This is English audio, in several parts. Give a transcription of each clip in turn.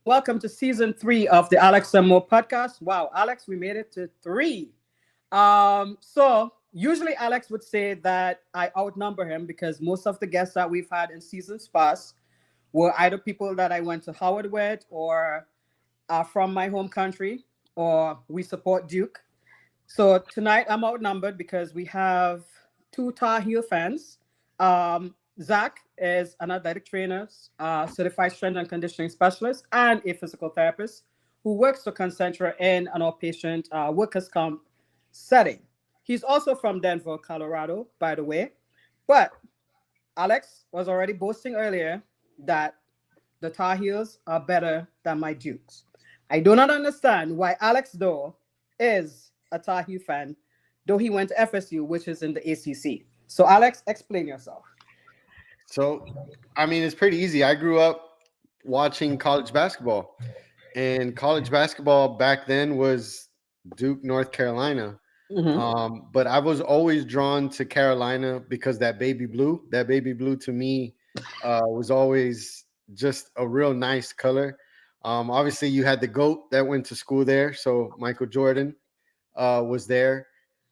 Welcome to season 3 of the AlexAndMo podcast. Wow, Alex, we made it to 3. So usually Alex would say that I outnumber him because most of the guests that we've had in seasons past were either people that I went to Howard with or are from my home country or we support Duke. So tonight I'm outnumbered because we have two Tar Heel fans. Zach is an athletic trainer, certified strength and conditioning specialist, and a physical therapist who works for Concentra in an outpatient workers' comp setting. He's also from Denver, Colorado, by the way. But Alex was already boasting earlier that the Tar Heels are better than my Dukes. I do not understand why Alex, though, is a Tar Heel fan, though he went to FSU, which is in the ACC. So, Alex, explain yourself. So, I mean, it's pretty easy. I grew up watching college basketball, and college basketball back then was Duke, North Carolina. But I was always drawn to Carolina because that baby blue to me was always just a real nice color. Obviously, you had the GOAT that went to school there. So Michael Jordan was there.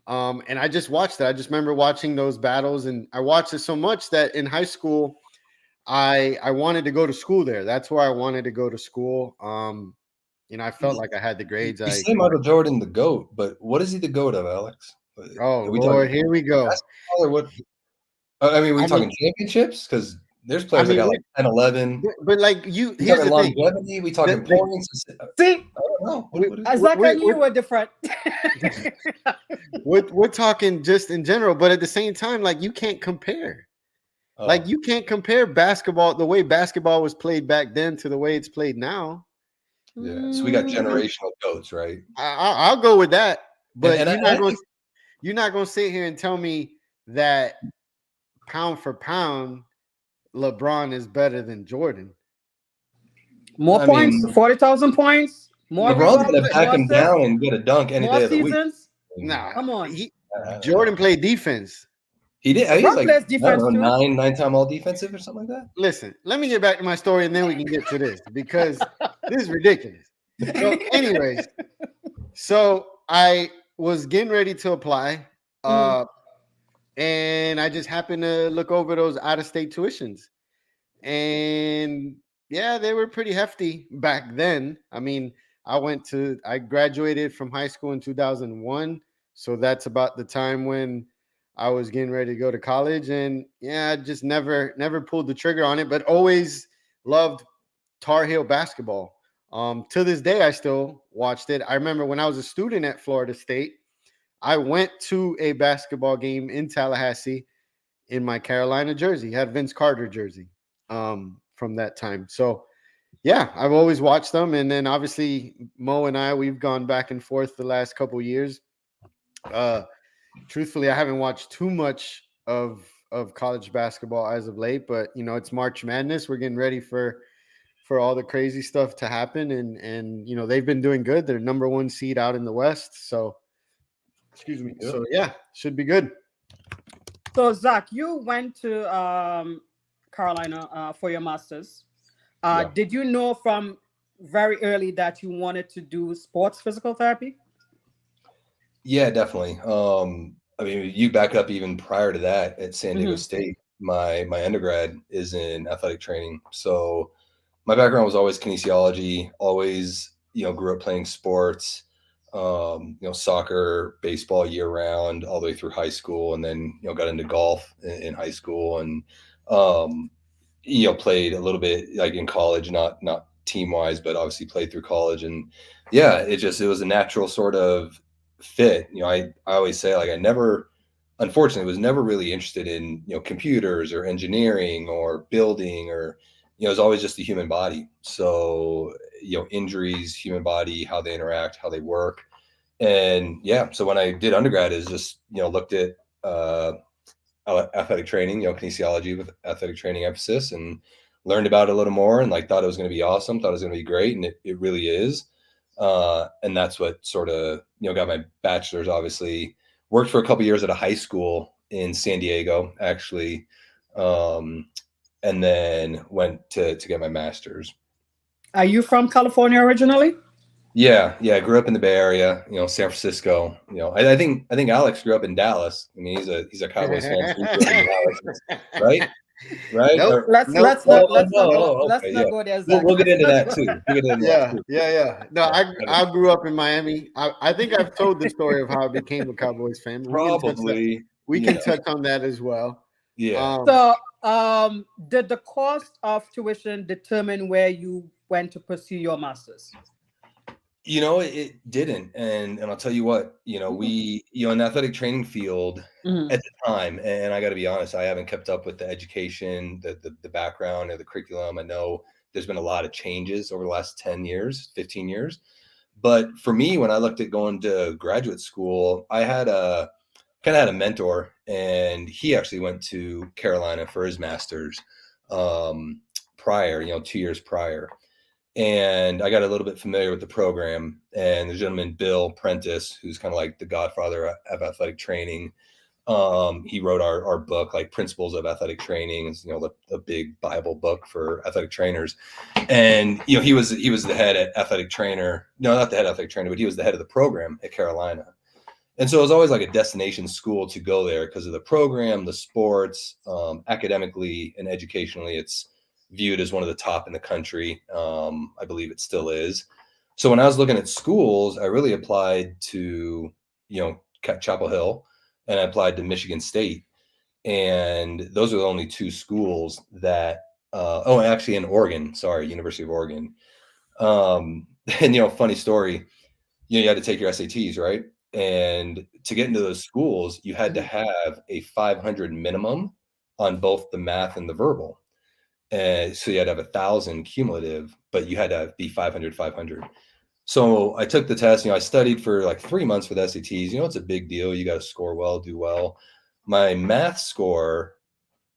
And I just watched it. I just remember watching those battles, and I watched it so much that in high school, I wanted to go to school there. That's where I wanted to go to school. I felt like I had the grades. You say Michael Jordan the GOAT, but what is he the GOAT of, Alex? Oh, Lord, here we go. Or what? I mean, talking championships? Because there's players that got like 10, 11. But like here's the longevity. Thing. We talking points. See, I don't know. Zach and you were different. we're talking just in general, but at the same time, like you can't compare. Like you can't compare basketball, the way basketball was played back then to the way it's played now. Yeah, so we got generational GOATs, right? I'll go with that, but you're not going to sit here and tell me that pound for pound, LeBron is better than Jordan. More points, 40,000 points. More LeBron's going to back him down and get a dunk any day of the week. Nah, come on. Jordan played defense. He did. He was like defense nine-time all defensive or something like that. Listen, let me get back to my story and then we can get to this because this is ridiculous. So, anyways, so I was getting ready to apply, and I just happened to look over those out-of-state tuitions, and yeah, they were pretty hefty back then. I mean, I graduated from high school in 2001, so that's about the time when I was getting ready to go to college, and yeah, I just never pulled the trigger on it, but always loved Tar Heel basketball. To this day, I still watched it. I remember when I was a student at Florida State, I went to a basketball game in Tallahassee in my Carolina jersey. I had Vince Carter jersey from that time. So yeah, I've always watched them, and then obviously Mo and we've gone back and forth the last couple of years. Truthfully, I haven't watched too much of college basketball as of late, but it's March Madness. We're getting ready for all the crazy stuff to happen, and they've been doing good. They're number 1 seed out in the West, so excuse me. So yeah, should be good. So Zach, you went to Carolina for your master's. Did you know from very early that you wanted to do sports physical therapy? Yeah, definitely. I mean, you back up even prior to that at San Diego State. My undergrad is in athletic training. So my background was always kinesiology, always, grew up playing sports, soccer, baseball year round, all the way through high school. And then, got into golf in high school and, played a little bit like in college, not team wise, but obviously played through college. And yeah, it was a natural sort of fit. I always say, like, unfortunately was never really interested in computers or engineering or building, or it was always just the human body. So injuries, human body, how they interact, how they work. And yeah, so when I did undergrad, is just looked at athletic training, kinesiology with athletic training emphasis, and learned about it a little more, and thought it was going to be awesome, thought it was going to be great, and it really is. And that's what sort of, got my bachelor's. Obviously worked for a couple of years at a high school in San Diego, actually. And then went to get my master's. Are you from California originally? Yeah, yeah. I grew up in the Bay Area, San Francisco. I think Alex grew up in Dallas. I mean, he's a Cowboys fan, so he grew up in Dallas, right? Right? Nope, Let's nope. let's Oh not let's no, not go oh, let's okay, not yeah. go there, We'll Zach. we'll get into that too. We'll get into that Yeah, too. yeah. No, I grew up in Miami. I think I've told the story of how I became a Cowboys fan. But Probably. we can touch on that as well. Yeah. So, did the cost of tuition determine where you went to pursue your master's? It didn't, and I'll tell you what. We in the athletic training field Mhm. at the time, and I got to be honest, I haven't kept up with the education, the background, or the curriculum. I know there's been a lot of changes over the last 10 years, 15 years. But for me, when I looked at going to graduate school, I had a mentor, and he actually went to Carolina for his master's prior, 2 years prior. And I got a little bit familiar with the program. And the gentleman, Bill Prentice, who's kind of like the godfather of athletic training, he wrote our book, like Principles of Athletic Training. It's the big Bible book for athletic trainers. And he was the head at athletic trainer. No, not the head athletic trainer, but he was the head of the program at Carolina. And so it was always like a destination school to go there because of the program, the sports, academically and educationally. It's viewed as one of the top in the country. I believe it still is. So when I was looking at schools, I really applied to, Chapel Hill, and I applied to Michigan State. And those are the only two schools that, and actually in Oregon, sorry, University of Oregon. And, funny story, you had to take your SATs, right? And to get into those schools, you had to have a 500 minimum on both the math and the verbal. And so you had to have 1,000 cumulative, but you had to be 500, 500. So I took the test, I studied for like 3 months for the SATs. It's a big deal. You got to score well, do well. My math score,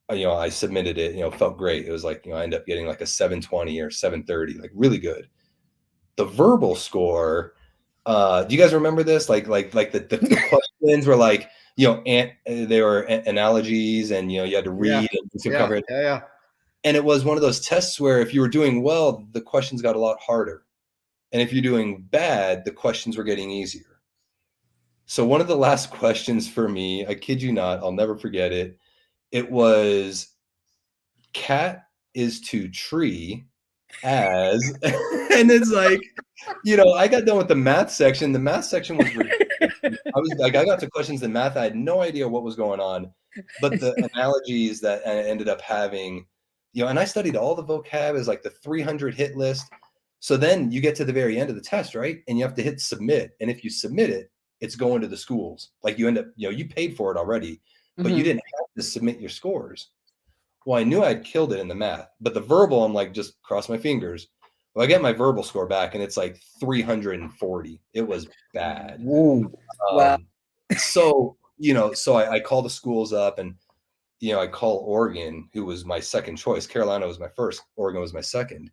I submitted it, felt great. It was like, I ended up getting like a 720 or 730, like really good. The verbal score, do you guys remember this? Like the questions were like, they were analogies, and you had to read and cover it. Yeah. And it was one of those tests where if you were doing well, the questions got a lot harder. And if you're doing bad, the questions were getting easier. So one of the last questions for me, I kid you not, I'll never forget it. It was, cat is to tree as, and it's like, I got done with the math section. The math section was ridiculous. I got to questions in math. I had no idea what was going on, but the analogies that I ended up having, and I studied all the vocab as like the 300 hit list. So then you get to the very end of the test, right? And you have to hit submit. And if you submit it, it's going to the schools. Like you end up, you paid for it already, but you didn't have to submit your scores. Well, I knew I'd killed it in the math, but the verbal, I'm like, just cross my fingers. Well, I get my verbal score back, and it's like 340. It was bad. Wow. So, I call the schools up, and, I call Oregon, who was my second choice. Carolina was my first. Oregon was my second.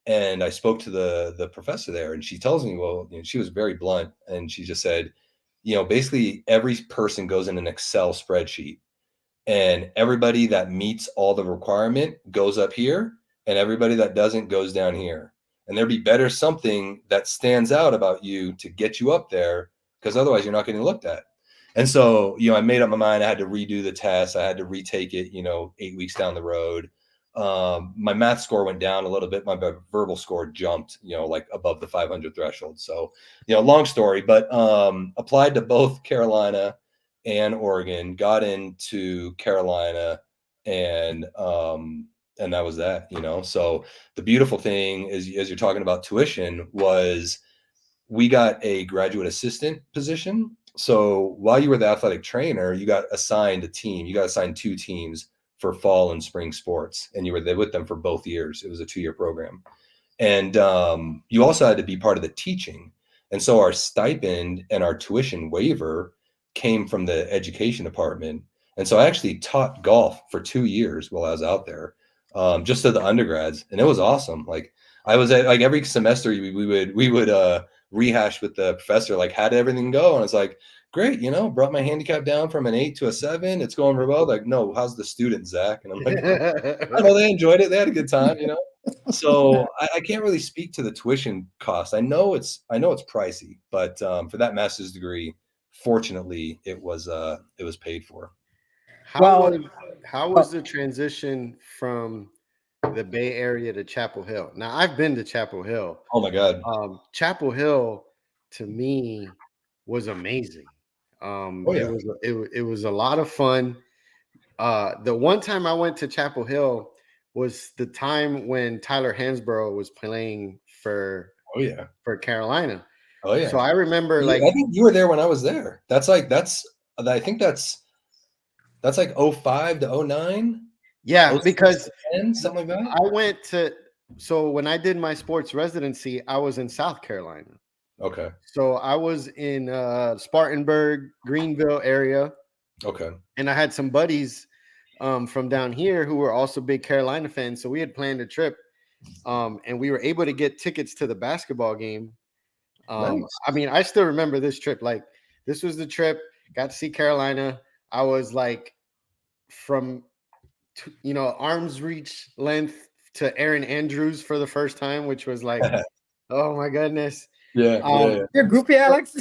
And I spoke to the professor there, and she tells me, well, she was very blunt, and she just said, basically every person goes in an Excel spreadsheet. And everybody that meets all the requirement goes up here, and everybody that doesn't goes down here. And there'd be better something that stands out about you to get you up there, because otherwise you're not getting looked at. And so, I made up my mind. I had to redo the test. I had to retake it, 8 weeks down the road. My math score went down a little bit. My verbal score jumped, like above the 500 threshold. So, long story, but applied to both Carolina and Oregon, got into Carolina, and that was that, So the beautiful thing is, as you're talking about tuition, was we got a graduate assistant position. So while you were the athletic trainer, you got assigned a team. You got assigned 2 teams for fall and spring sports, and you were there with them for both years. It was a 2-year program. And you also had to be part of the teaching. And so our stipend and our tuition waiver came from the education department. And so I actually taught golf for 2 years while I was out there, just to the undergrads. And it was awesome. Like I was at, like, every semester we would rehash with the professor, like, how did everything go? And it's like, great, brought my handicap down from an 8 to a 7. It's going real well. Like, no, how's the student, Zach? And I'm like, I know they enjoyed it. They had a good time, So I can't really speak to the tuition cost. I know it's pricey, but for that master's degree, fortunately, it was paid for. How Well, was how was the transition from the Bay Area to Chapel Hill? Now I've been to Chapel Hill. Oh my God. Chapel Hill to me was amazing. Oh It yeah. was it was a lot of fun. The one time I went to Chapel Hill was the time when Tyler Hansborough was playing Oh yeah. for Carolina. Oh So yeah. I remember like I think you were there when I was there. I think that's like 05 to 09, yeah, 06 because to 10, something like that. I went to so when I did my sports residency, I was in South Carolina. Okay. So I was in Spartanburg, Greenville area, Okay. and I had some buddies from down here who were also big Carolina fans. So we had planned a trip, and we were able to get tickets to the basketball game. Nice. I mean, I still remember this trip. Like, this was the trip. Got to see Carolina. I was like, from arm's reach length to Aaron Andrews for the first time, which was like, oh my goodness. Yeah. you're groupie, Alex.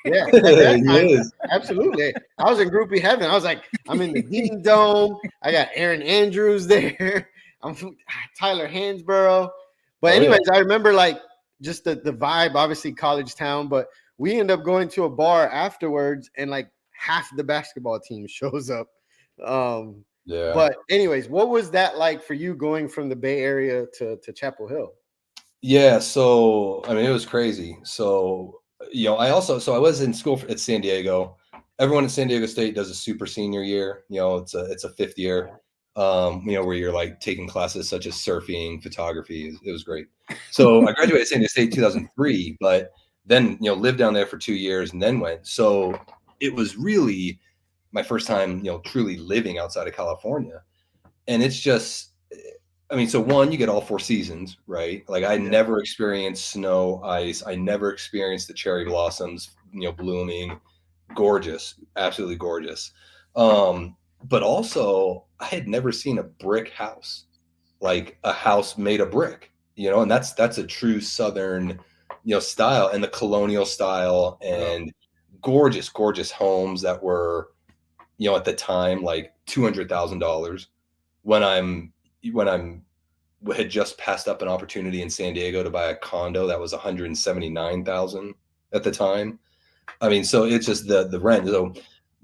Yeah, at that He time, is. absolutely. I was in groupie heaven. I was like, I'm in the Dean Dome. I got Aaron Andrews there. I'm Tyler Hansborough. But Oh, yeah. anyways, I remember like just the vibe, obviously college town, but we end up going to a bar afterwards and like half the basketball team shows up. Yeah. But anyways, what was that like for you going from the Bay Area to Chapel Hill? Yeah, so I mean, it was crazy. So I was in school at San Diego. Everyone at San Diego State does a super senior year. It's a fifth year. Where you're like taking classes such as surfing, photography. It was great. So I graduated San Diego State 2003, but then lived down there for 2 years and then went. So it was really my first time truly living outside of California, and it's just. I mean, so one, you get all 4 seasons, right? Like I never experienced snow, ice. I never experienced the cherry blossoms, blooming. Gorgeous, absolutely gorgeous. But also I had never seen a brick house, like a house made of brick, and that's a true Southern, style, and the colonial style, and gorgeous, gorgeous homes that were, at the time, like $200,000 when I'm had just passed up an opportunity in San Diego to buy a condo that was 179,000 at the time. I mean, so it's just the rent. So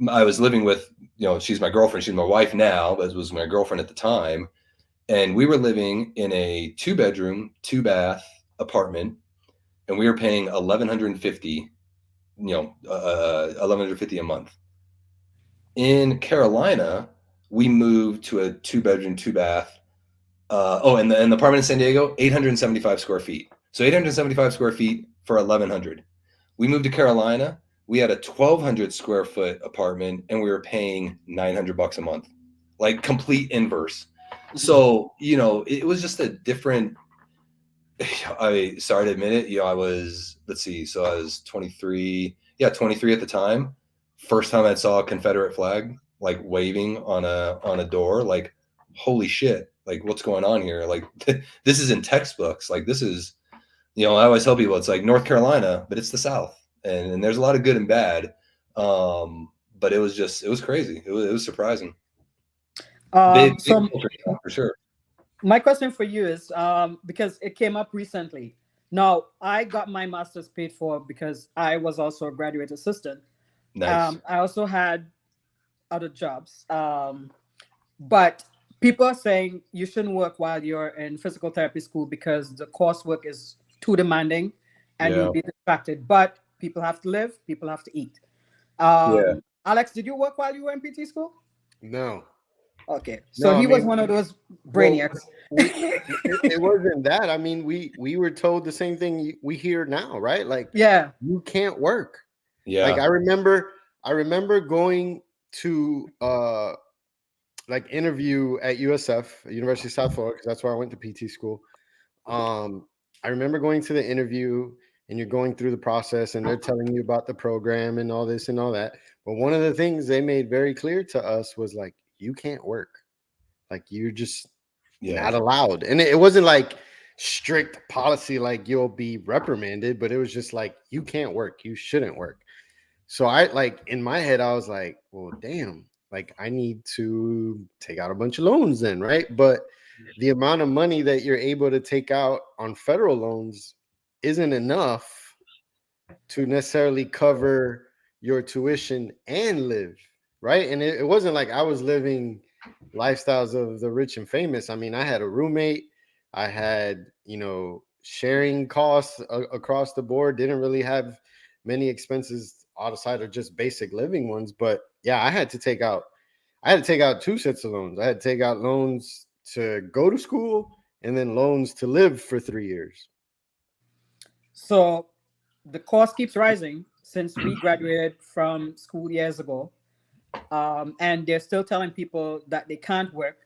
I was living with, she's my girlfriend. She's my wife now, but it was my girlfriend at the time. And we were living in a 2-bedroom, 2-bath apartment, and we were paying 1,150, 1,150 a month. In Carolina, we moved to a 2-bedroom, 2-bath. And the apartment in San Diego, 875 square feet. So 875 square feet for 1,100. We moved to Carolina. We had a 1,200 square foot apartment, and we were paying $900 a month, like complete inverse. So it was just a different. Sorry to admit it. I was, let's see. So I was 23. Yeah, 23 at the time. First time I saw a Confederate flag like waving on a door. Like, holy shit! Like, what's going on here? Like, this is in textbooks. Like, this is, I always tell people it's like North Carolina, but it's the South, and there's a lot of good and bad. But it was crazy. It was surprising. Big culture shock, for sure. My question for you is because it came up recently. Now, I got my master's paid for because I was also a graduate assistant. Nice. I also had other jobs. But people are saying you shouldn't work while you're in physical therapy school because the coursework is too demanding and you'll be distracted. But people have to live, people have to eat. Alex, did you work while you were in PT school? No. Okay, so he was one of those brainiacs. It wasn't that. I mean, we were told the same thing we hear now, right? Like, yeah, you can't work. Yeah. Like I remember going to like interview at USF, University of South Florida, because that's where I went to PT school. I remember going to the interview, and you're going through the process, and they're telling you about the program and all this and all that. But one of the things they made very clear to us was like, you can't work. Like, you're just not allowed. And it wasn't like strict policy, like you'll be reprimanded, but it was just like, you can't work, you shouldn't work. So I, like, in my head, I was like, well, damn, like I need to take out a bunch of loans then, right? But the amount of money that you're able to take out on federal loans isn't enough to necessarily cover your tuition and live, right? And it wasn't like I was living lifestyles of the rich and famous. I mean, I had a roommate, I had, sharing costs across the board, didn't really have many expenses outside of just basic living ones. But yeah, I had to take out two sets of loans. I had to take out loans to go to school and then loans to live for 3 years. So the cost keeps rising since we graduated from school years ago. And they're still telling people that they can't work.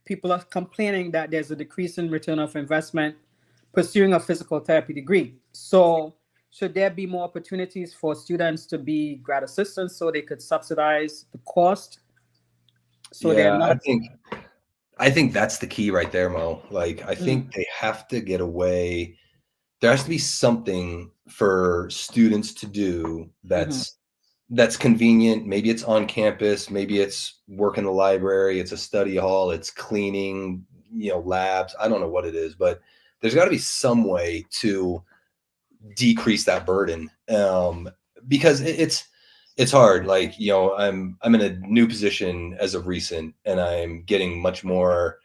People are complaining that there's a decrease in return of investment pursuing a physical therapy degree. So should there be more opportunities for students to be grad assistants so they could subsidize the cost? So they're not. I think that's the key right there, Mo. Like, I think they have to get away. There has to be something for students to do that's convenient. Maybe it's on campus, maybe it's work in the library, it's a study hall, it's cleaning, labs. I don't know what it is, but there's got to be some way to decrease that burden, because it's hard. Like, I'm in a new position as of recent, and I'm getting much more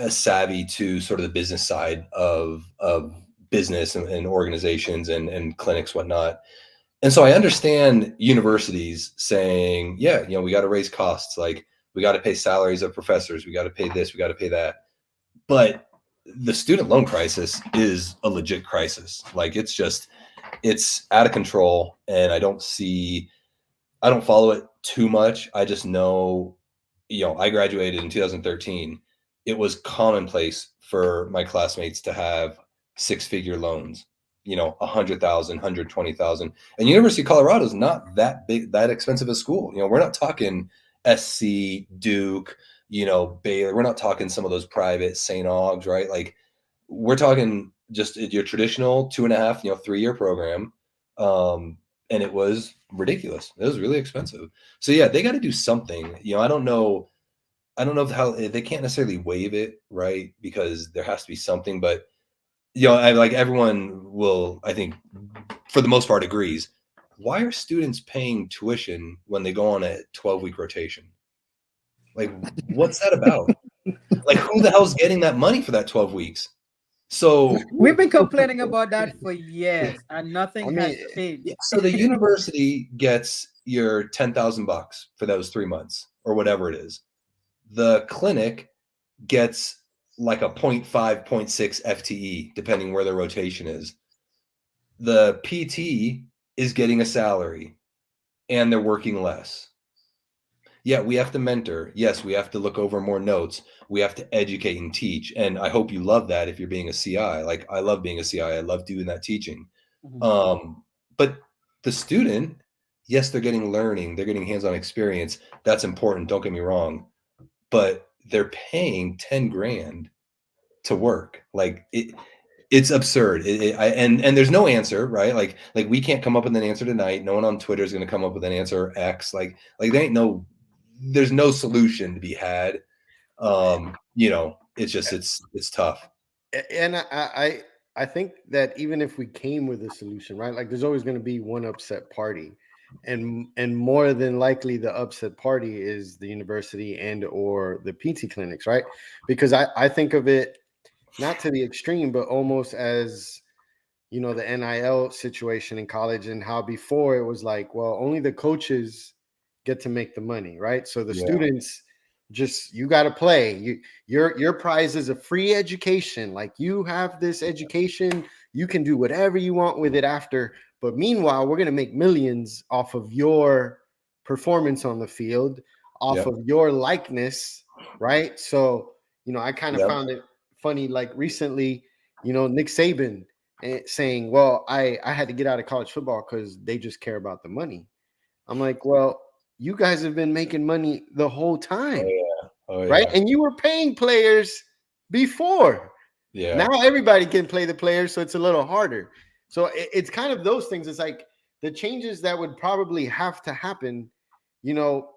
savvy to sort of the business side of business and organizations and clinics, whatnot. And so I understand universities saying, yeah, we got to raise costs. Like, we got to pay salaries of professors. We got to pay this. We got to pay that. But the student loan crisis is a legit crisis. Like, it's out of control. And I don't follow it too much. I just know, I graduated in 2013. It was commonplace for my classmates to have 6-figure loans, 100,000, 120,000. And University of Colorado is not that big, that expensive a school. We're not talking SC, Duke, Baylor. We're not talking some of those private St. Aug's, right? Like, we're talking just your traditional 2.5, 3-year program. And it was ridiculous. It was really expensive. So yeah, they got to do something. I don't know how they can't necessarily waive it, right? Because there has to be something. But I like, everyone will, I think, for the most part, agrees. Why are students paying tuition when they go on a 12-week rotation? Like, what's that about? Like, who the hell's getting that money for that 12 weeks? So we've been complaining about that for years, and nothing has changed. So the university gets your $10,000 for those 3 months or whatever it is. The clinic gets like a 0.5, 0.6 FTE, depending where the rotation is. The PT is getting a salary and they're working less. Yeah, we have to mentor. Yes, we have to look over more notes. We have to educate and teach. And I hope you love that if you're being a CI. Like, I love being a CI. I love doing that teaching. But the student, yes, they're getting learning. They're getting hands-on experience. That's important. Don't get me wrong. But they're paying 10 grand to work. Like, it's absurd. And there's no answer, right? Like we can't come up with an answer tonight. No one on Twitter is going to come up with an answer X. Like there's no solution to be had. It's just, it's tough. And I think that even if we came with a solution, right? Like, there's always going to be one upset party. And more than likely the upset party is the university and or the PT clinics, right? Because I think of it not to the extreme, but almost as, the NIL situation in college, and how before it was like, well, only the coaches get to make the money, right? So the students, just, you got to play. Your prize is a free education. Like, you have this education, you can do whatever you want with it after. But meanwhile, we're going to make millions off of your performance on the field, off of your likeness, right? So, I kind of found it funny, like recently, Nick Saban saying, well, I had to get out of college football because they just care about the money. I'm like, well, you guys have been making money the whole time. Oh right? yeah. And you were paying players before. Yeah. Now everybody can play the players, so it's a little harder. So it's kind of those things. It's like the changes that would probably have to happen, you know,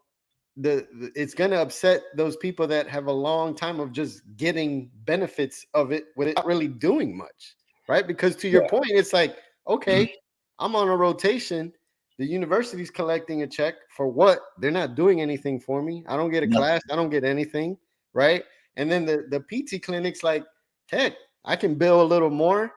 it's going to upset those people that have a long time of just getting benefits of it without really doing much, right? Because to your point, it's like, okay, I'm on a rotation. The university's collecting a check for what? They're not doing anything for me. I don't get a class. I don't get anything, right? And then the PT clinic's like, heck, I can bill a little more.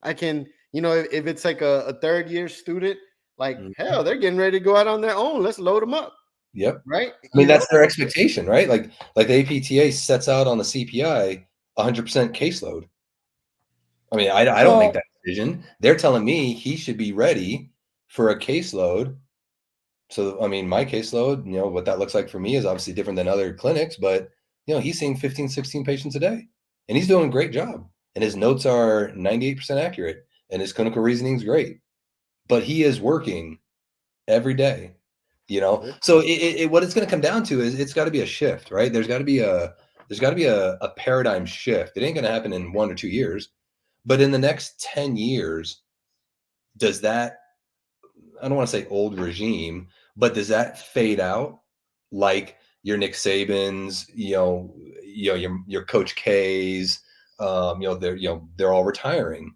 I can, you know, if it's like a third year student, like, hell, they're getting ready to go out on their own. Let's load them up. Yep. Right. I mean, that's their expectation, right? Like the APTA sets out on the CPI 100% caseload. I mean, I don't make that decision. They're telling me he should be ready for a caseload. So, I mean, my caseload, you know, what that looks like for me is obviously different than other clinics, but, you know, he's seeing 15, 16 patients a day and he's doing a great job. And his notes are 98% accurate and his clinical reasoning is great, but he is working every day, you know? So what it's going to come down to is it's got to be a shift, right? There's got to be a paradigm shift. It ain't going to happen in 1 or 2 years, but in the next 10 years, does that, I don't want to say old regime, but does that fade out like your Nick Sabans, your Coach K's, they're all retiring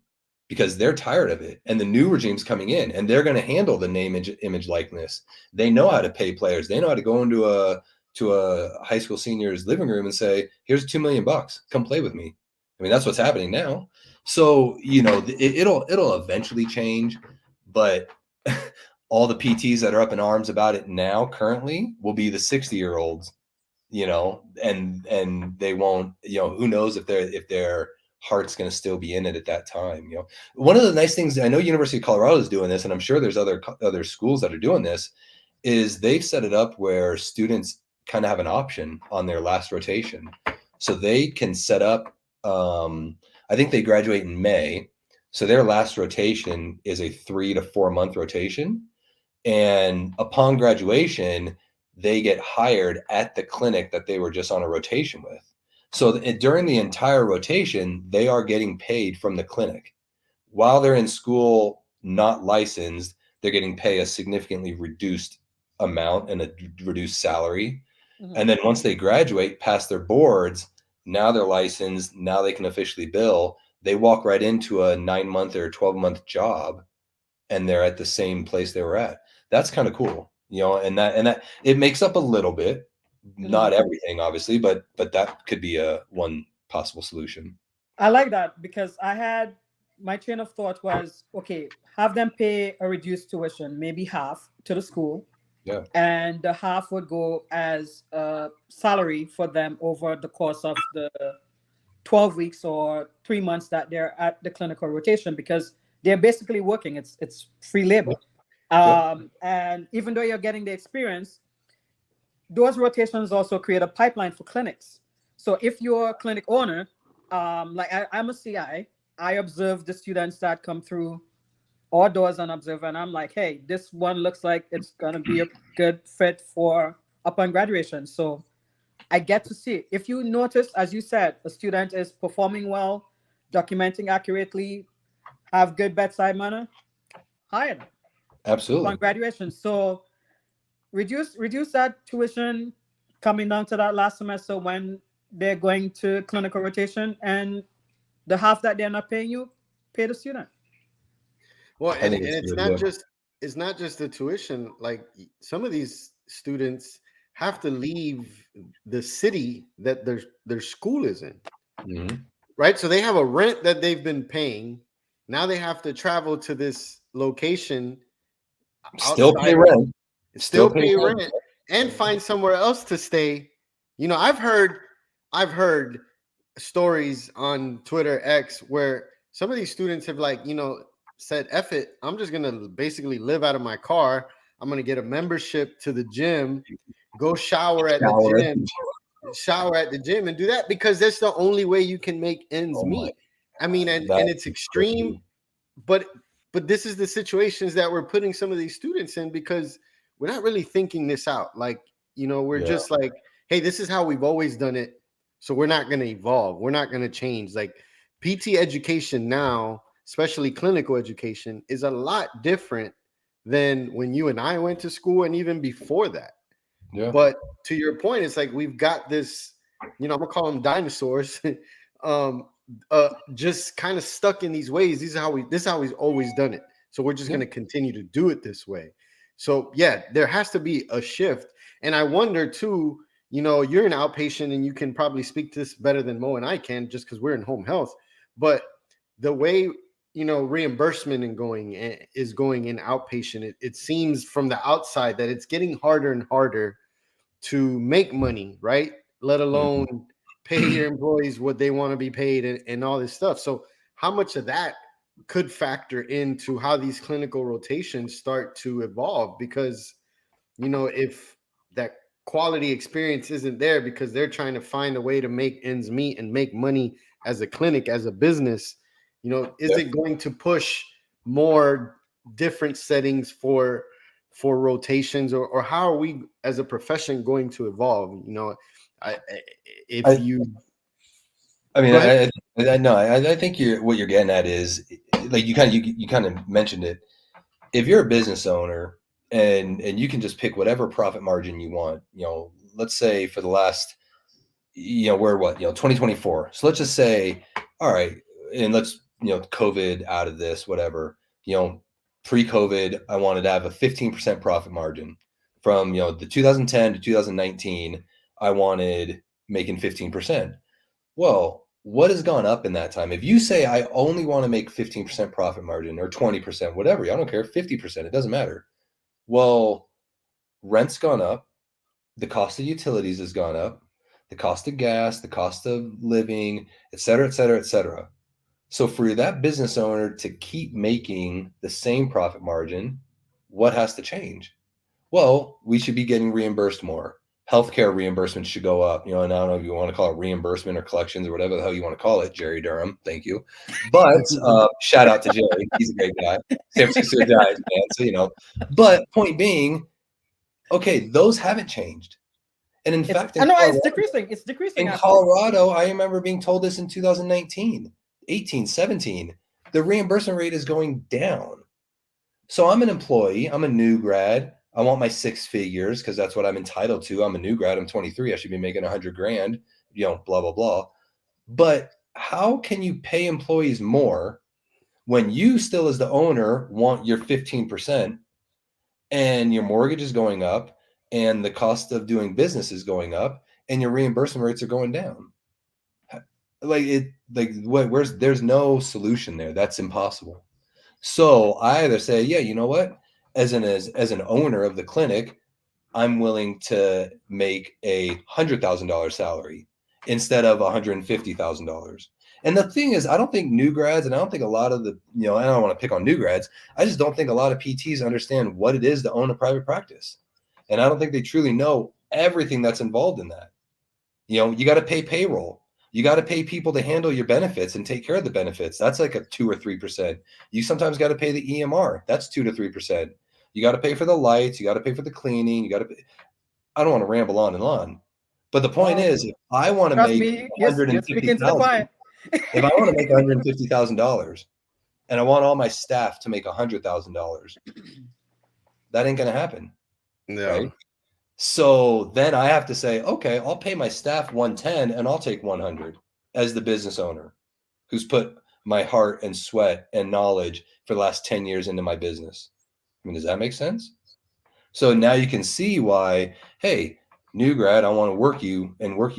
because they're tired of it, and the new regime's coming in, and they're going to handle the name, image, likeness. They know how to pay players. They know how to go into a high school senior's living room and say, "Here's $2 million, come play with me." I mean, that's what's happening now. So it'll eventually change, but all the PTs that are up in arms about it now currently will be the 60-year-olds, you know, and they won't, you know, who knows if their heart's going to still be in it at that time. You know, one of the nice things, I know University of Colorado is doing this, and I'm sure there's other schools that are doing this, is they've set it up where students kind of have an option on their last rotation. So they can set up, I think they graduate in May. So their last rotation is a 3 to 4 month rotation. And upon graduation, they get hired at the clinic that they were just on a rotation with. So during the entire rotation, they are getting paid from the clinic. While they're in school, not licensed, they're getting paid a significantly reduced amount and a reduced salary. Mm-hmm. And then once they graduate, pass their boards, now they're licensed, now they can officially bill. They walk right into a 9-month or 12-month job, and they're at the same place they were at. That's kind of cool, you know, and that it makes up a little bit, not everything, obviously, but that could be one possible solution. I like that, because my train of thought was, okay, have them pay a reduced tuition, maybe half to the school. Yeah. And the half would go as a salary for them over the course of the 12 weeks or 3 months that they're at the clinical rotation, because they're basically working. It's free labor. And even though you're getting the experience, those rotations also create a pipeline for clinics. So if you're a clinic owner, like I'm a CI, I observe the students that come through our doors and observe, and I'm like, hey, this one looks like it's gonna be a good fit for upon graduation. So I get to see it. If you notice, as you said, a student is performing well, documenting accurately, have good bedside manner, hire them. Absolutely. On graduation. So reduce that tuition coming down to that last semester when they're going to clinical rotation, and the half that they're not paying you, pay the student. Well, and it's not just the tuition. Like, some of these students have to leave the city that their school is in. Mm-hmm. Right? So they have a rent that they've been paying. Now they have to travel to this location, still pay rent, and find somewhere else to stay. You know, I've heard stories on Twitter X where some of these students have, like, you know, said, F it, I'm just gonna basically live out of my car. I'm gonna get a membership to the gym, go shower at the gym and do that, because that's the only way you can make ends meet. I mean, and it's extreme, but this is the situations that we're putting some of these students in, because we're not really thinking this out. Like, you know, we're just like, hey, this is how we've always done it. So we're not going to evolve. We're not going to change. Like PT education now, especially clinical education, is a lot different than when you and I went to school and even before that. Yeah. But to your point, it's like we've got this, I'm gonna call them dinosaurs, just kind of stuck in these ways. This is how we've always done it. So we're just gonna continue to do it this way. So yeah, there has to be a shift. And I wonder too, you're an outpatient and you can probably speak to this better than Mo and I can, just because we're in home health. But the way reimbursement is going in outpatient, it seems from the outside that it's getting harder and harder to make money, right? Let alone pay your employees what they want to be paid and all this stuff. So how much of that could factor into how these clinical rotations start to evolve? Because, if that quality experience isn't there because they're trying to find a way to make ends meet and make money as a clinic, as a business, is it going to push more different settings for rotations, or how are we as a profession going to evolve? I think what you're getting at is like you kind of mentioned it. If you're a business owner and you can just pick whatever profit margin you want, let's say for the last, we're 2024. So let's just say, all right, and let's, COVID out of this, whatever, pre-COVID, I wanted to have a 15% profit margin. From, the 2010 to 2019, I wanted making 15%. Well, what has gone up in that time? If you say I only want to make 15% profit margin or 20%, whatever, I don't care, 50%, it doesn't matter. Well, rent's gone up, the cost of utilities has gone up, the cost of gas, the cost of living, et cetera, et cetera, et cetera. So for that business owner to keep making the same profit margin, what has to change? Well, we should be getting reimbursed more. Healthcare reimbursement should go up. And I don't know if you want to call it reimbursement or collections or whatever the hell you want to call it, Jerry Durham. Thank you. But shout out to Jerry. He's a great guy. San Francisco Giants fan. So, but point being, okay, those haven't changed. And in fact, it's decreasing. It's decreasing. In Colorado, I remember being told this in 2019, 18, 17. The reimbursement rate is going down. So I'm an employee. I'm a new grad. I want my 6 figures because that's what I'm entitled to. I'm a new grad. I'm 23. I should be making $100,000, blah, blah, blah. But how can you pay employees more when you still as the owner want your 15% and your mortgage is going up and the cost of doing business is going up and your reimbursement rates are going down? There's no solution there. That's impossible. So I either say, yeah, you know what? As an owner of the clinic, I'm willing to make a $100,000 salary instead of $150,000. And the thing is, I don't think new grads, and I don't think a lot of the, I don't want to pick on new grads. I just don't think a lot of PTs understand what it is to own a private practice. And I don't think they truly know everything that's involved in that. You got to pay payroll. You got to pay people to handle your benefits and take care of the benefits. That's like a 2 or 3%. You sometimes got to pay the EMR. That's 2 to 3%. You got to pay for the lights. You got to pay for the cleaning. You got to pay. I don't want to ramble on and on. But the point is, if I want to make $150,000, if I want to make $150,000 and I want all my staff to make $100,000, that ain't going to happen. No. Right? So then I have to say, okay, I'll pay my staff 110 and I'll take 100 as the business owner who's put my heart and sweat and knowledge for the last 10 years into my business. I mean, does that make sense? So now you can see why, hey, new grad, I want to work you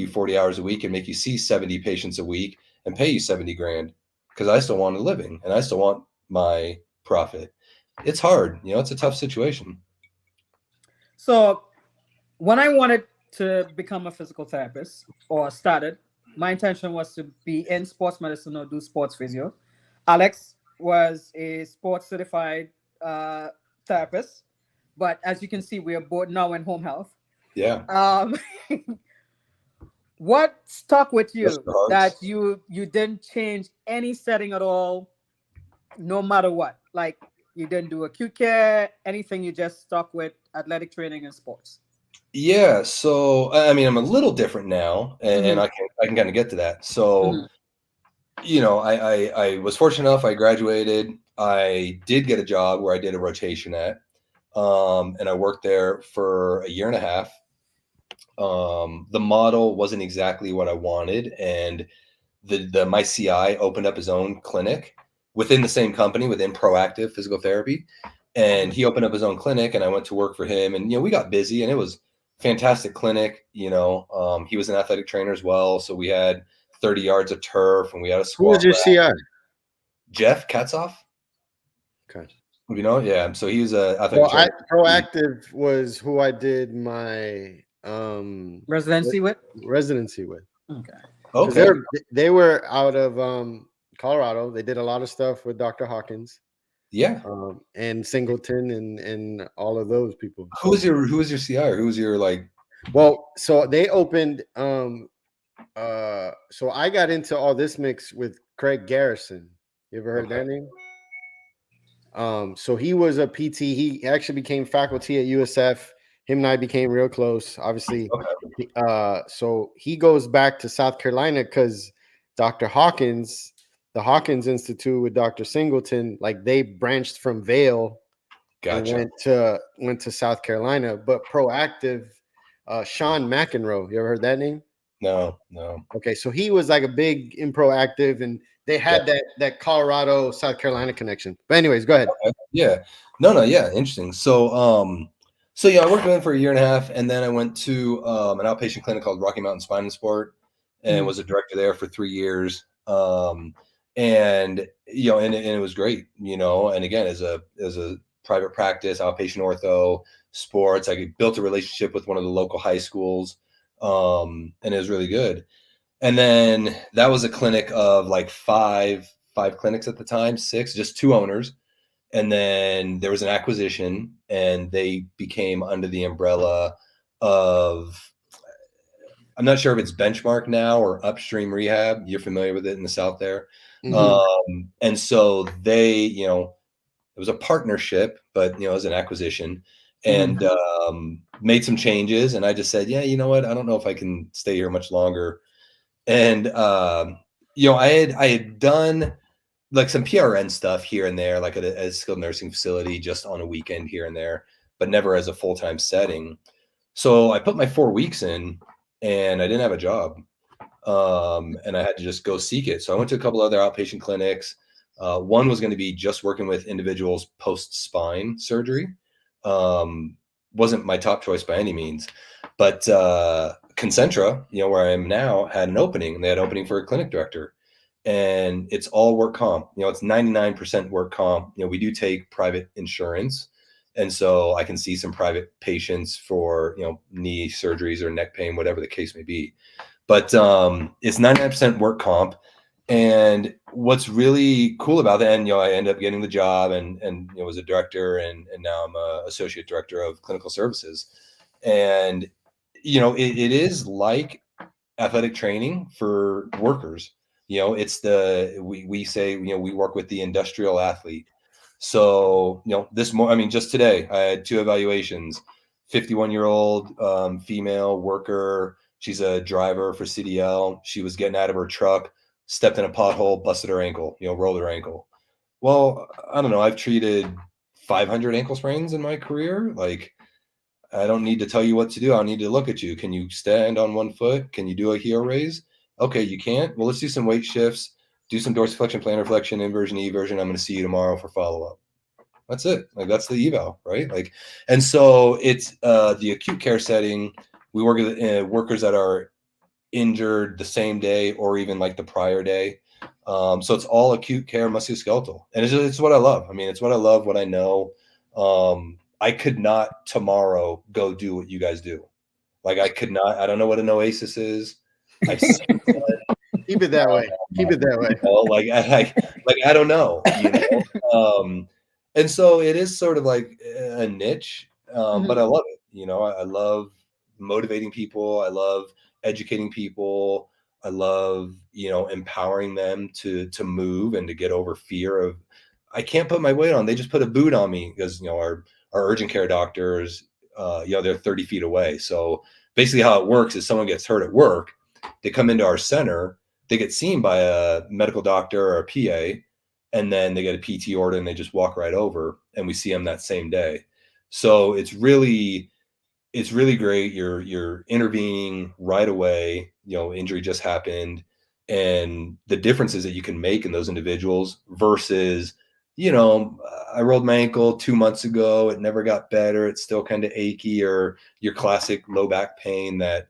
40 hours a week and make you see 70 patients a week and pay you $70,000 because I still want a living and I still want my profit. It's hard. It's a tough situation. So when I wanted to become a physical therapist or started, my intention was to be in sports medicine or do sports physio. Alex was a sports certified therapist, but as you can see, we are both now in home health. Yeah. What stuck with you that you didn't change any setting at all, no matter what? Like you didn't do acute care, anything, you just stuck with athletic training and sports? Yeah, so I mean, I'm a little different now, and Mhm. I can kind of get to that. So, Mhm. I was fortunate enough. I graduated. I did get a job where I did a rotation at, and I worked there for a year and a half. The model wasn't exactly what I wanted, and the my CI opened up his own clinic within the same company within proactive physical therapy, and he opened up his own clinic, and I went to work for him, and we got busy, and it was fantastic clinic. He was an athletic trainer as well, so we had 30 yards of turf, and we had a Who was squat your rack. CI? Jeff Katzoff, Okay. yeah, so he was a athletic Well, trainer. Proactive was who I did my Residency with? residency with. Okay. Because Okay, they were out of Colorado. They did a lot of stuff with Dr. Hawkins, yeah. and Singleton and all of those people. Who So was your CI, or who was your like? well, so they opened so I got into all this mix with Craig Garrison. You ever heard Okay, that name? So he was a PT. He actually became faculty at USF. Him and I became real close. Obviously, okay, so he goes back to South Carolina because Dr. Hawkins, the Hawkins Institute with Dr. Singleton, like they branched from Vail and gotcha. went to South Carolina. But Proactive, Sean McEnroe, you ever heard that name? No, no. Okay, so he was like a big in Proactive, and they had Gotcha. that Colorado South Carolina connection. But anyways, go ahead. Okay. Yeah. No, yeah, interesting. So yeah, I worked with him for a year and a half, and then I went to an outpatient clinic called Rocky Mountain Spine and Sport, and Mhm. was a director there for 3 years. And and it was great, and again, as a private practice, outpatient ortho, sports, I built a relationship with one of the local high schools, and it was really good. And then that was a clinic of like five clinics at the time, six, just two owners. And then there was an acquisition, and they became under the umbrella of, I'm not sure if it's Benchmark now or Upstream Rehab. You're familiar with it in the South there. Mhm. And so they, it was a partnership, but it was an acquisition, Mhm. and made some changes. And I just said, yeah, you know what? I don't know if I can stay here much longer. And I had done like some PRN stuff here and there, like at a skilled nursing facility, just on a weekend here and there, but never as a full time setting. So I put my 4 weeks in, and I didn't have a job, and I had to just go seek it. So I went to a couple other outpatient clinics. One was going to be just working with individuals post spine surgery. Um, wasn't my top choice by any means, but Concentra, where I am now, had an opening. They had an opening for a clinic director, and it's all work comp. It's 99% work comp. We do take private insurance, and so I can see some private patients for knee surgeries or neck pain, whatever the case may be. But it's 99% work comp. And what's really cool about that, and I ended up getting the job, and was a director, and now I'm a associate director of clinical services. And it is like athletic training for workers. It's we say we work with the industrial athlete. So I mean, just today I had two evaluations. 51-year-old female worker. She's a driver for CDL. She was getting out of her truck, stepped in a pothole, busted her ankle. Rolled her ankle. Well, I don't know. I've treated 500 ankle sprains in my career. Like, I don't need to tell you what to do. I need to look at you. Can you stand on one foot? Can you do a heel raise? Okay, you can't. Well, let's do some weight shifts. Do some dorsiflexion, plantar flexion, inversion, eversion. I'm going to see you tomorrow for follow up. That's it. Like, that's the eval, right? Like, and so it's the acute care setting. We work with workers that are injured the same day or even like the prior day. So it's all acute care, musculoskeletal, and it's what I love. I mean, it's what I love, what I know. I could not tomorrow go do what you guys do. Like, I could not. I don't know what an oasis is. I've seen Keep it that way. Keep it that way. like I don't know, and so it is sort of like a niche, but I love it. I love motivating people. I love educating people. I love empowering them to move and to get over fear of, I can't put my weight on. They just put a boot on me, because our urgent care doctors they're 30 feet away. So basically how it works is someone gets hurt at work, they come into our center, they get seen by a medical doctor or a PA, and then they get a PT order and they just walk right over and we see them that same day. So it's really great. You're intervening right away. Injury just happened, and the differences that you can make in those individuals versus, I rolled my ankle 2 months ago. It never got better. It's still kind of achy, or your classic low back pain that,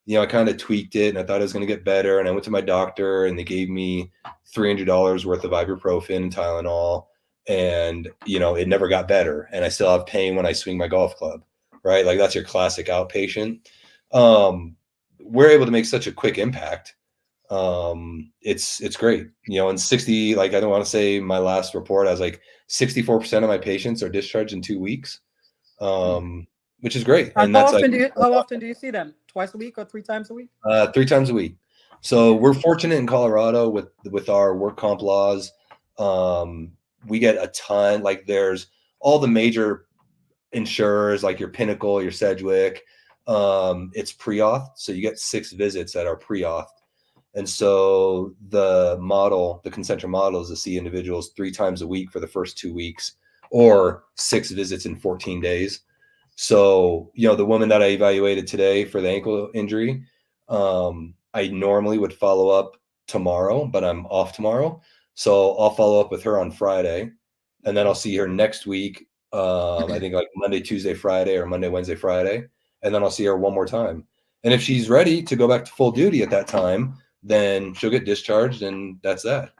I kind of tweaked it and I thought it was going to get better. And I went to my doctor and they gave me $300 worth of ibuprofen and Tylenol, and, it never got better. And I still have pain when I swing my golf club, right? Like that's your classic outpatient. We're able to make such a quick impact. It's great, and 60, like, I don't want to say my last report, I was like 64% of my patients are discharged in 2 weeks, which is great. And how often do you see them? Twice a week or 3 times a week? 3 times a week. So we're fortunate in Colorado with our work comp laws. We get a ton, like there's all the major insurers like your Pinnacle, your Sedgwick. It's pre-auth, so you get 6 visits that are pre-auth. And so the Concentra model is to see individuals 3 times a week for the first 2 weeks, or 6 visits in 14 days. So, the woman that I evaluated today for the ankle injury, I normally would follow up tomorrow, but I'm off tomorrow. So I'll follow up with her on Friday, and then I'll see her next week. I think like Monday, Tuesday, Friday, or Monday, Wednesday, Friday. And then I'll see her one more time. And if she's ready to go back to full duty at that time, then she'll get discharged, and that's that.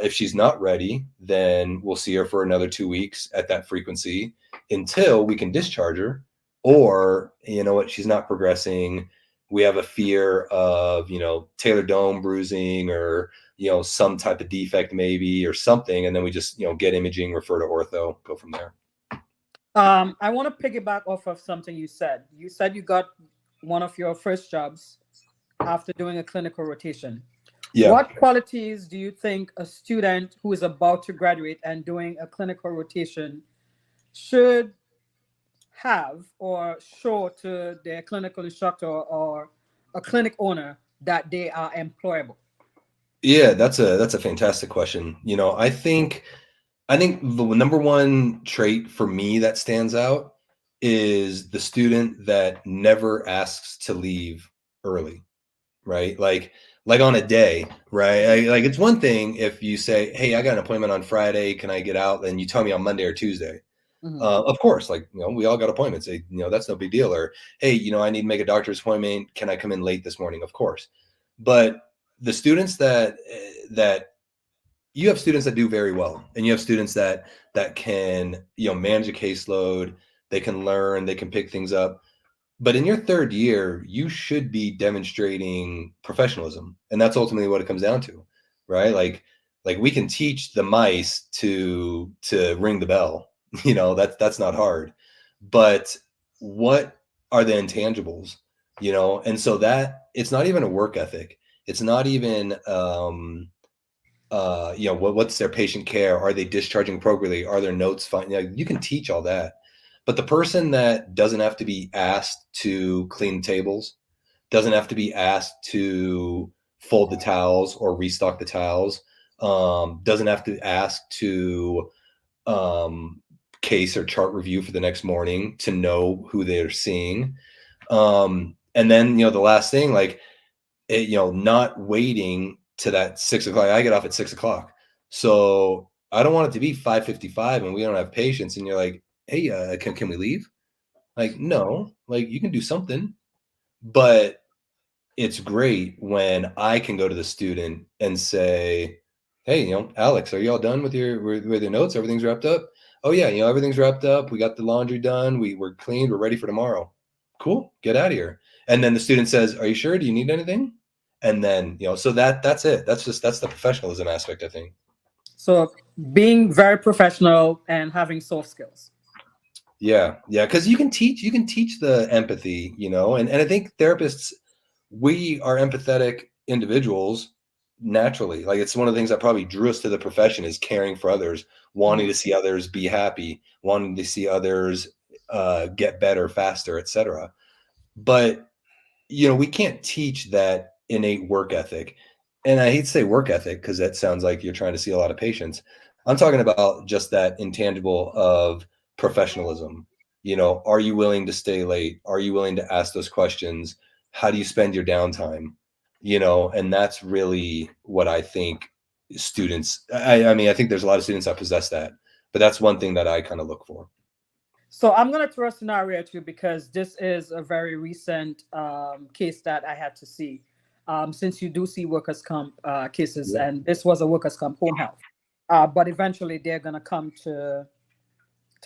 If she's not ready, then we'll see her for another 2 weeks at that frequency until we can discharge her. Or, she's not progressing. We have a fear of, talar dome bruising, or, some type of defect maybe, or something. And then we just, get imaging, refer to ortho, go from there. I want to piggyback off of something you said. You said you got one of your first jobs after doing a clinical rotation. Yeah. What qualities do you think a student who is about to graduate and doing a clinical rotation should have or show to their clinical instructor or a clinic owner that they are employable? Yeah, that's a fantastic question. I think the number one trait for me that stands out is the student that never asks to leave early, right? Like on a day, right? Like it's one thing if you say, hey, I got an appointment on Friday, can I get out? And you tell me on Monday or Tuesday. Mm-hmm. Of course, like, we all got appointments. That's no big deal. Or, hey, I need to make a doctor's appointment. Can I come in late this morning? Of course. But the students that you have students that do very well, and you have students that can, manage a caseload, they can learn, they can pick things up. But in your third year, you should be demonstrating professionalism. And that's ultimately what it comes down to, right? Like we can teach the mice to ring the bell, that's not hard. But what are the intangibles, And so that it's not even a work ethic. It's not even, what's their patient care? Are they discharging appropriately? Are their notes fine? You can teach all that. But the person that doesn't have to be asked to clean tables, doesn't have to be asked to fold the towels or restock the towels, doesn't have to ask to case or chart review for the next morning to know who they're seeing. And then, the last thing, not waiting to that 6 o'clock. I get off at 6 o'clock. So I don't want it to be 5:55 and we don't have patients. And you're like, hey, can we leave? Like, no, you can do something. But it's great when I can go to the student and say, hey, Alex, are you all done with your notes? Everything's wrapped up? Oh yeah, everything's wrapped up. We got the laundry done. We're cleaned. We're ready for tomorrow. Cool. Get out of here. And then the student says, are you sure? Do you need anything? And then, so that's it. That's the professionalism aspect, I think. So being very professional and having soft skills. Yeah. Because you can teach the empathy, and I think therapists, we are empathetic individuals naturally. Like, it's one of the things that probably drew us to the profession is caring for others, wanting to see others be happy, wanting to see others get better faster, etc. But we can't teach that innate work ethic. And I hate to say work ethic because that sounds like you're trying to see a lot of patients. I'm talking about just that intangible of professionalism. Are you willing to stay late? Are you willing to ask those questions? How do you spend your downtime? And that's really what I think students, I mean, I think there's a lot of students that possess that, but that's one thing that I kind of look for. So I'm going to throw a scenario at you because this is a very recent case that I had to see. Since you do see workers' comp cases, Yeah. and this was a workers' comp home health, but eventually they're going to come to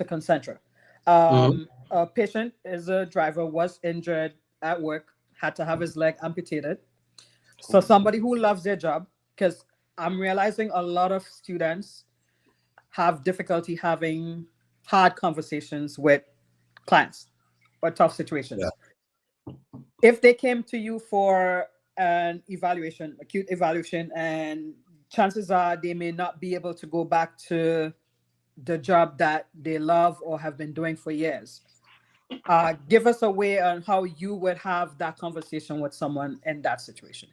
Concentra. A patient is a driver, was injured at work, had to have his leg amputated. So somebody who loves their job, because I'm realizing a lot of students have difficulty having hard conversations with clients or tough situations. Yeah. If they came to you for an evaluation, acute evaluation, and chances are they may not be able to go back to the job that they love or have been doing for years. Give us a way on how you would have that conversation with someone in that situation.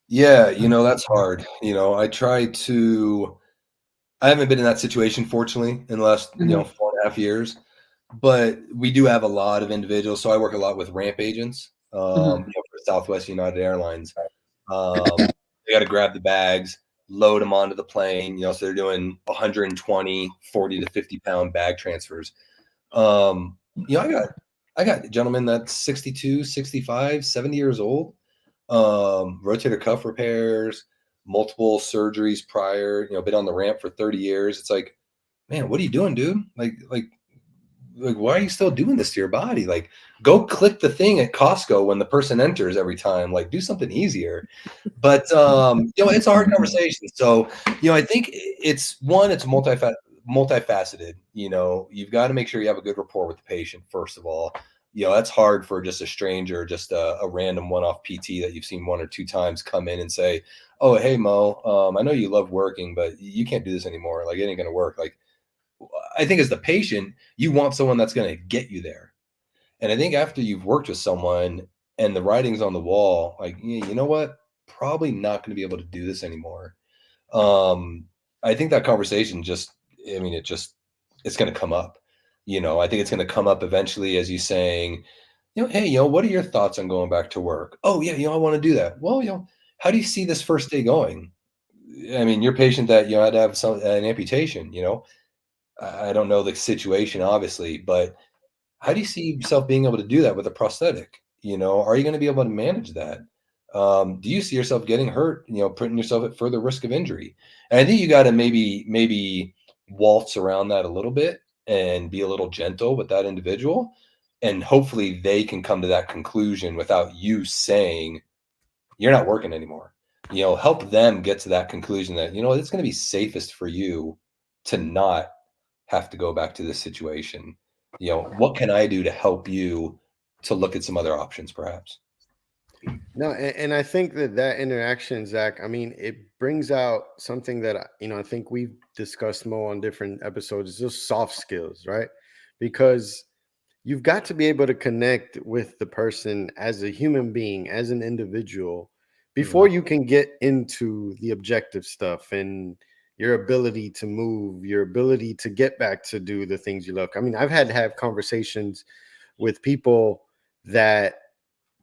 Yeah, that's hard. I haven't been in that situation, fortunately, in the last, 4.5 years, but we do have a lot of individuals. So I work a lot with ramp agents, for Southwest United Airlines. They got to grab the bags, load them onto the plane, so they're doing 120, 40 to 50 pound bag transfers. I got a gentleman that's 62, 65, 70 years old, rotator cuff repairs, multiple surgeries prior, been on the ramp for 30 years. It's like, man, what are you doing, dude? Like, why are you still doing this to your body? Like, go click the thing at Costco when the person enters every time. Like, do something easier. But it's a hard conversation. So, I think it's multifaceted. You've got to make sure you have a good rapport with the patient, first of all. That's hard for just a stranger, just a random one-off PT that you've seen one or two times come in and say, "Oh, hey, Mo, I know you love working, but you can't do this anymore. Like, it ain't going to work." Like, I think as the patient, you want someone that's going to get you there. And I think after you've worked with someone and the writing's on the wall, like, you know what? Probably not going to be able to do this anymore. I think that conversation it's going to come up. I think it's going to come up eventually as you saying, hey, what are your thoughts on going back to work? Oh, yeah, I want to do that. Well, how do you see this first day going? I mean, your patient that, had to have an amputation, I don't know the situation, obviously, but how do you see yourself being able to do that with a prosthetic? Are you going to be able to manage that? Do you see yourself getting hurt, putting yourself at further risk of injury? And I think you got to maybe waltz around that a little bit and be a little gentle with that individual. And hopefully they can come to that conclusion without you saying, you're not working anymore. Help them get to that conclusion that, it's going to be safest for you to not have to go back to this situation. What can I do to help you to look at some other options, perhaps? No, and I think that interaction, Zach, I mean, it brings out something that, I think we've discussed more on different episodes, is those soft skills, right? Because you've got to be able to connect with the person as a human being, as an individual, before you can get into the objective stuff and your ability to move, your ability to get back to do the things you love. I mean, I've had to have conversations with people that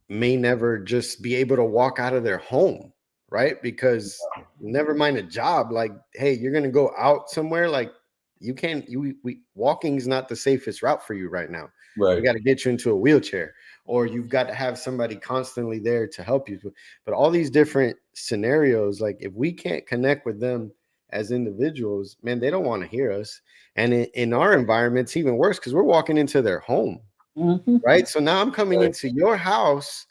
may never just be able to walk out of their home, right? Because never mind a job, like, hey, you're going to go out somewhere, like, you can't, walking is not the safest route for you right now. Right. We got to get you into a wheelchair, or you've got to have somebody constantly there to help you. But all these different scenarios, like, if we can't connect with them as individuals, man, they don't want to hear us. And in our environment, it's even worse because we're walking into their home. Right. So now I'm coming into your house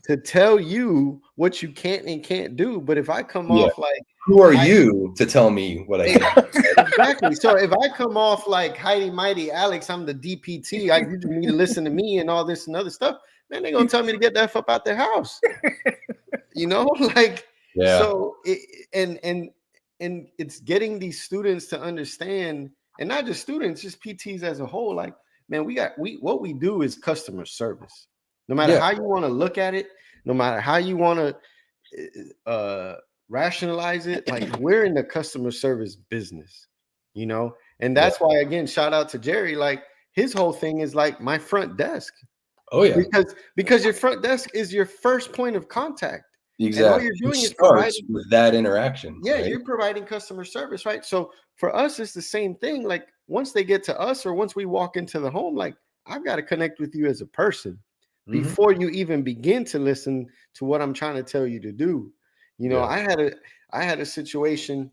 to tell you what you can't and can't do. But if I come off like, who are you to tell me what I can? Exactly. So if I come off like Heidi Mighty Alex, I'm the DPT, you just need to listen to me and all this and other stuff, man, they're gonna tell me to get the F up out their house. Like, so and it's getting these students to understand and not just students, just PTs as a whole. Like, man, what we do is customer service. No matter how you want to look at it, no matter how you want to rationalize it, like we're in the customer service business, you know. And that's why, again, shout out to Jerry. Like his whole thing is like my front desk. Oh yeah, because your front desk is your first point of contact. Exactly. And all you're doing is providing with that interaction. Yeah, right? You're providing customer service, right? So for us, it's the same thing. Like once they get to us, or once we walk into the home, like I've got to connect with you as a person before you even begin to listen to what I'm trying to tell you to do. You know, I had a situation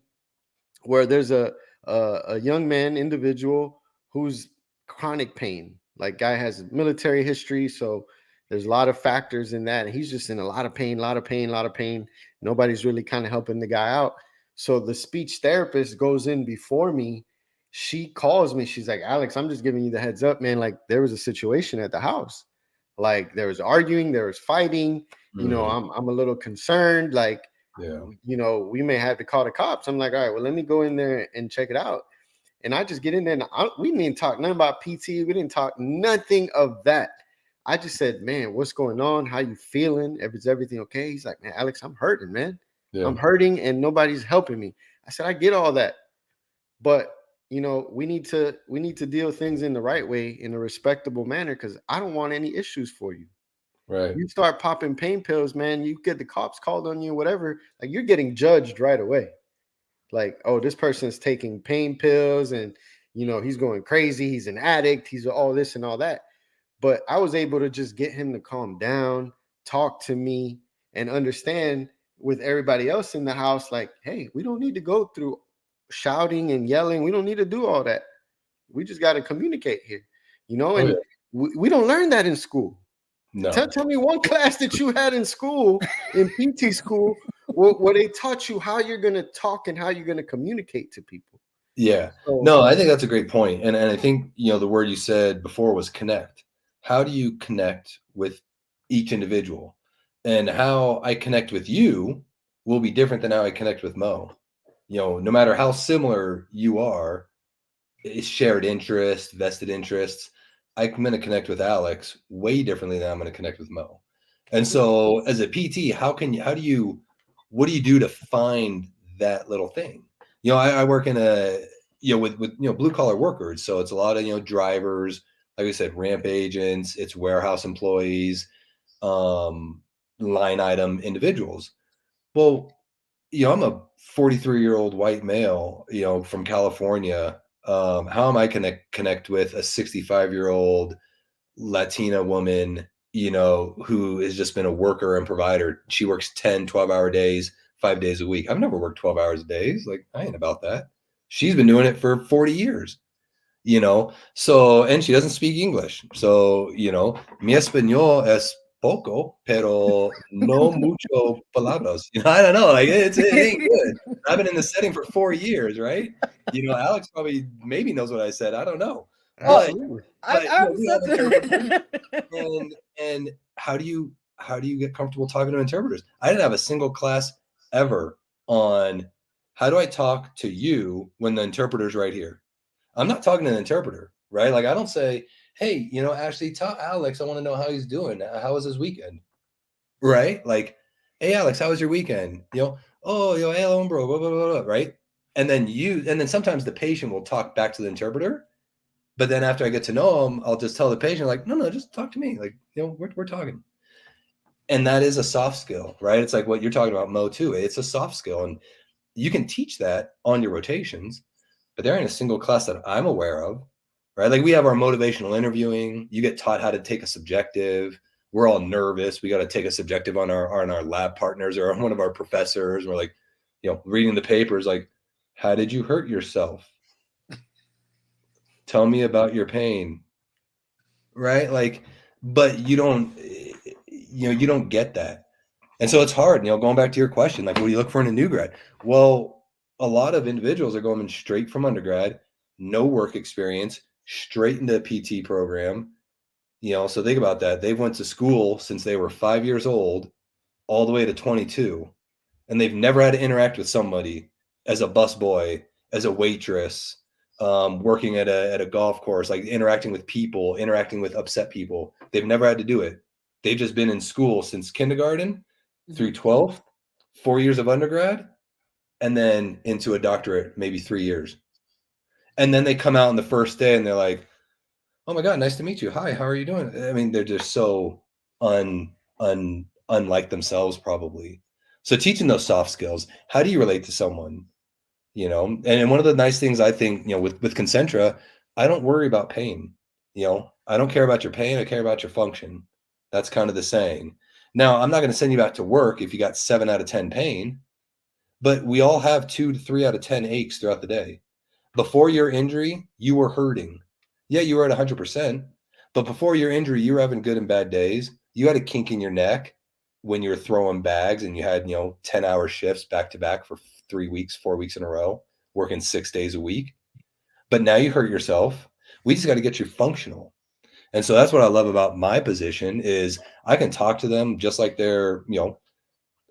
where there's a young man, individual who's chronic pain. Like guy has military history, so there's a lot of factors in that. And he's just in a lot of pain. Nobody's really kind of helping the guy out. So the speech therapist goes in before me. She calls me. She's like, Alex, I'm just giving you the heads up, man. Like there was a situation at the house. Like there was arguing, there was fighting. You know, I'm a little concerned. Like, you know, we may have to call the cops. I'm like, all right, well, let me go in there and check it out. And I just get in there and we didn't talk nothing about PT. We didn't talk nothing of that. I just said, man, what's going on? How you feeling? Is everything okay? He's like, man, Alex, I'm hurting, man. I'm hurting and nobody's helping me. I said, I get all that. But, you know, we need to deal things in the right way, in a respectable manner, because I don't want any issues for you. Right. You start popping pain pills, man, you get the cops called on you, whatever. Like you're getting judged right away. Like, oh, this person's taking pain pills and, you know, he's going crazy. He's an addict. He's all this and all that. But I was able to just get him to calm down, talk to me, and understand with everybody else in the house, like, hey, we don't need to go through shouting and yelling. We don't need to do all that. We just got to communicate here, you know, and we don't learn that in school. No. Tell me one class that you had in school, in PT school, where they taught you how you're going to talk and how you're going to communicate to people. Yeah. So, no, I think that's a great point. And I think, you know, the word you said before was connect. How do you connect with each individual? And how I connect with you will be different than how I connect with Mo. You know, no matter how similar you are, it's shared interest, vested interests. I'm going to connect with Alex way differently than I'm going to connect with Mo. And so as a PT, what do you do to find that little thing? You know, I work in with blue collar workers. So it's a lot of, you know, drivers, like I said, ramp agents, it's warehouse employees, line item individuals. Well, you know, I'm a 43-year-old white male, you know, from California. How am I connect with a 65-year-old Latina woman, you know, who has just been a worker and provider? She works 10, 12-hour days, 5 days a week. I've never worked 12 hours a day. Like, I ain't about that. She's been doing it for 40 years, you know? So, and she doesn't speak English. So, you know, mi español es poco, pero no mucho palabras. You know, I don't know. Like it ain't good. I've been in the setting for 4 years, right? You know, Alex maybe knows what I said. I don't know. But and how do you get comfortable talking to interpreters? I didn't have a single class ever on how do I talk to you when the interpreter's right here. I'm not talking to an interpreter, right? Like I don't say, hey, you know, Ashley, tell Alex, I want to know how he's doing. How was his weekend? Right? Like, hey, Alex, how was your weekend? You know, oh, yo, hey, bro, blah, blah, blah, blah, right? And then sometimes the patient will talk back to the interpreter. But then after I get to know him, I'll just tell the patient, like, no, just talk to me. Like, you know, we're talking. And that is a soft skill, right? It's like what you're talking about, Mo, too. It's a soft skill. And you can teach that on your rotations, but there ain't a single class that I'm aware of, right? Like we have our motivational interviewing. You get taught how to take a subjective. We're all nervous. We got to take a subjective on our lab partners or on one of our professors. We're like, you know, reading the papers, like, how did you hurt yourself? Tell me about your pain, right? Like, but you don't get that. And so it's hard, you know, going back to your question, like, what do you look for in a new grad? Well, a lot of individuals are going straight from undergrad, no work experience, straight into a PT program, you know, so think about that. They've went to school since they were 5 years old, all the way to 22, and they've never had to interact with somebody as a busboy, as a waitress, working at a golf course, like interacting with people, interacting with upset people. They've never had to do it. They've just been in school since kindergarten through 12th, 4 years of undergrad, and then into a doctorate, maybe 3 years. And then they come out on the first day and they're like, oh my God, nice to meet you. Hi, how are you doing? I mean, they're just so unlike themselves, probably. So teaching those soft skills, how do you relate to someone? You know, and one of the nice things I think, you know, with Concentra, I don't worry about pain. You know, I don't care about your pain. I care about your function. That's kind of the saying. Now, I'm not going to send you back to work if you got 7 out of 10 pain, but we all have 2 to 3 out of 10 aches throughout the day. Before your injury, you were hurting. Yeah, you were at 100%, but before your injury, you were having good and bad days. You had a kink in your neck when you were throwing bags and you had, you know, 10-hour shifts back to back for 3 weeks, 4 weeks in a row, working 6 days a week. But now you hurt yourself. We just got to get you functional. And so that's what I love about my position is I can talk to them just like they're, you know,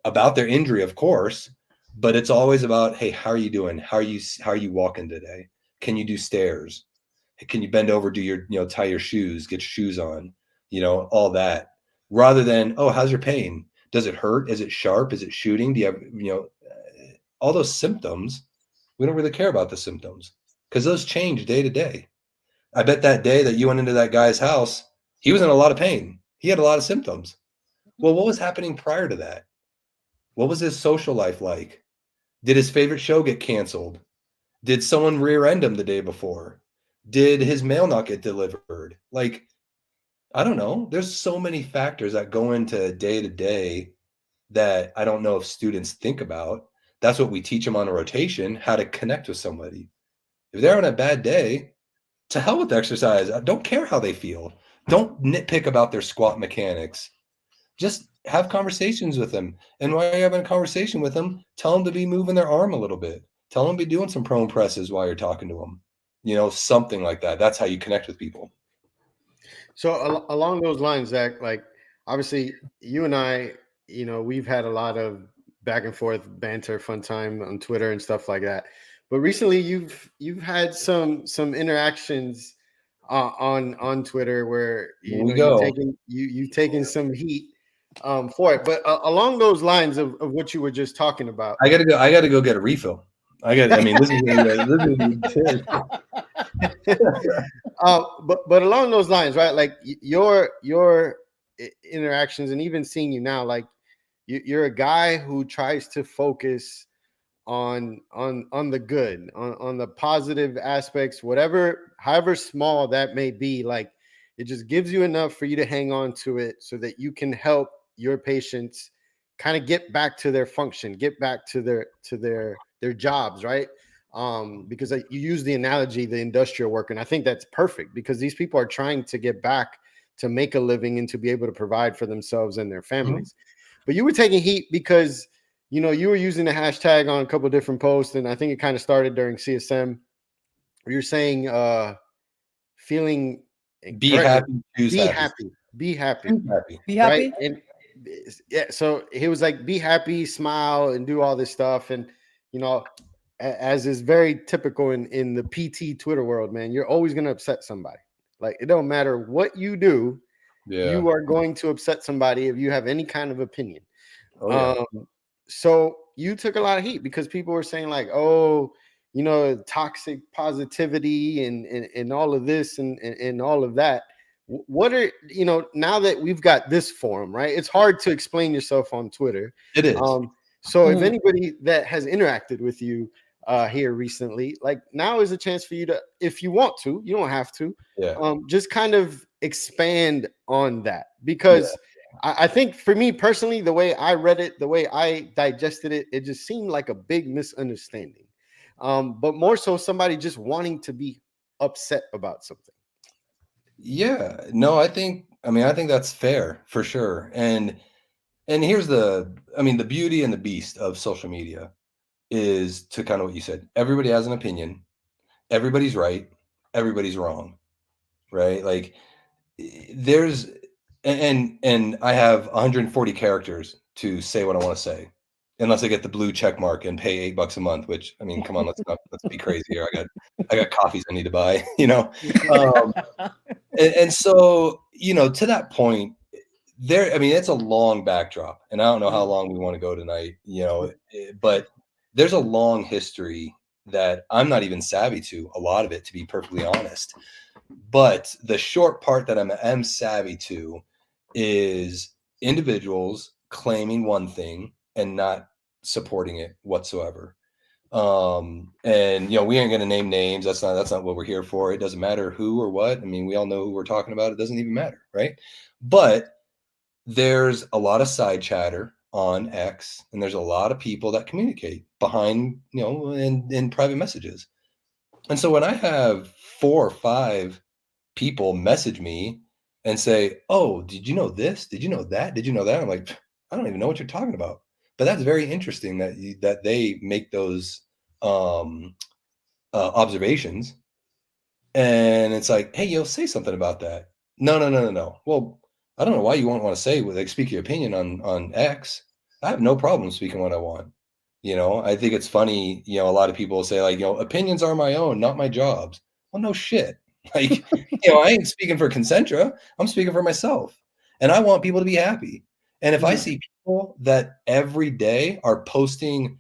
about their injury, of course, but it's always about, hey, how are you doing? How are you walking today? Can you do stairs? Can you bend over, do your, you know, tie your shoes, get your shoes on, you know, all that, rather than, oh, how's your pain? Does it hurt? Is it sharp? Is it shooting? Do you have, you know, all those symptoms? We don't really care about the symptoms because those change day to day. I bet that day that you went into that guy's house, he was in a lot of pain. He had a lot of symptoms. Well, what was happening prior to that? What was his social life like? Did his favorite show get canceled? Did someone rear end him the day before? Did his mail not get delivered? Like, I don't know. There's so many factors that go into day to day that I don't know if students think about. That's what we teach them on a rotation, how to connect with somebody. If they're on a bad day, to hell with exercise. I don't care how they feel. Don't nitpick about their squat mechanics. Just have conversations with them. And while you're having a conversation with them, tell them to be moving their arm a little bit. Tell them to be doing some prone presses while you're talking to them. You know, something like that. That's how you connect with people. So along those lines, Zach, like obviously you and I, you know, we've had a lot of back and forth banter, fun time on Twitter and stuff like that. But recently, you've had some interactions on Twitter where you've taken some heat for it. But along those lines of what you were just talking about, I gotta go get a refill. I mean, this is but along those lines, right? Like your interactions, and even seeing you now, like you're a guy who tries to focus on the good, on the positive aspects, whatever, however small that may be. Like it just gives you enough for you to hang on to it so that you can help your patients kind of get back to their function, get back to their jobs, right? Because you use the analogy, the industrial worker, and I think that's perfect because these people are trying to get back to make a living and to be able to provide for themselves and their families. But you were taking heat because, you know, you were using the hashtag on a couple of different posts, and I think it kind of started during CSM. Where you're saying, feeling, be happy, be happy, be happy, be happy, right? And yeah, so he was like, be happy, smile, and do all this stuff, and you know, as is very typical in the PT Twitter world, man, you're always going to upset somebody. Like it don't matter what you do, you are going to upset somebody if you have any kind of opinion. So you took a lot of heat because people were saying like, oh, you know, toxic positivity and all of this and all of that. What are, you know, now that we've got this forum, right? It's hard to explain yourself on Twitter. It is. So if anybody that has interacted with you here recently, like now is a chance for you to, if you want to, you don't have to, just kind of expand on that because I think for me personally, the way I read it, the way I digested it, it just seemed like a big misunderstanding. But more so somebody just wanting to be upset about something. Yeah, no, I think that's fair for sure. And here's the beauty and the beast of social media is to kind of what you said. Everybody has an opinion. Everybody's right. Everybody's wrong. Right? Like there's and I have 140 characters to say what I want to say unless I get the blue check mark and pay $8 a month, which, I mean, come on, let's be crazy here. I got coffees I need to buy, you know? And so, you know, to that point there, I mean, it's a long backdrop, and I don't know how long we want to go tonight, you know, but there's a long history that I'm not even savvy to, a lot of it, to be perfectly honest. But the short part that I am savvy to is individuals claiming one thing and not supporting it whatsoever. And you know, we ain't gonna name names. That's not what we're here for. It doesn't matter who or what. I mean, we all know who we're talking about. It doesn't even matter, right? But there's a lot of side chatter on X, and there's a lot of people that communicate behind, you know, in private messages. And so when I have 4 or 5 people message me and say, "Oh, did you know this? Did you know that? Did you know that?" I'm like, I don't even know what you're talking about. But that's very interesting that they make those observations, and it's like, "Hey, yo, say something about that." No. Well, I don't know why you won't want to say, like, speak your opinion on X. I have no problem speaking what I want. You know, I think it's funny. You know, a lot of people say, like, you know, opinions are my own, not my jobs. Well, no shit. Like, you know, I ain't speaking for Concentra. I'm speaking for myself, and I want people to be happy. And if I see people that every day are posting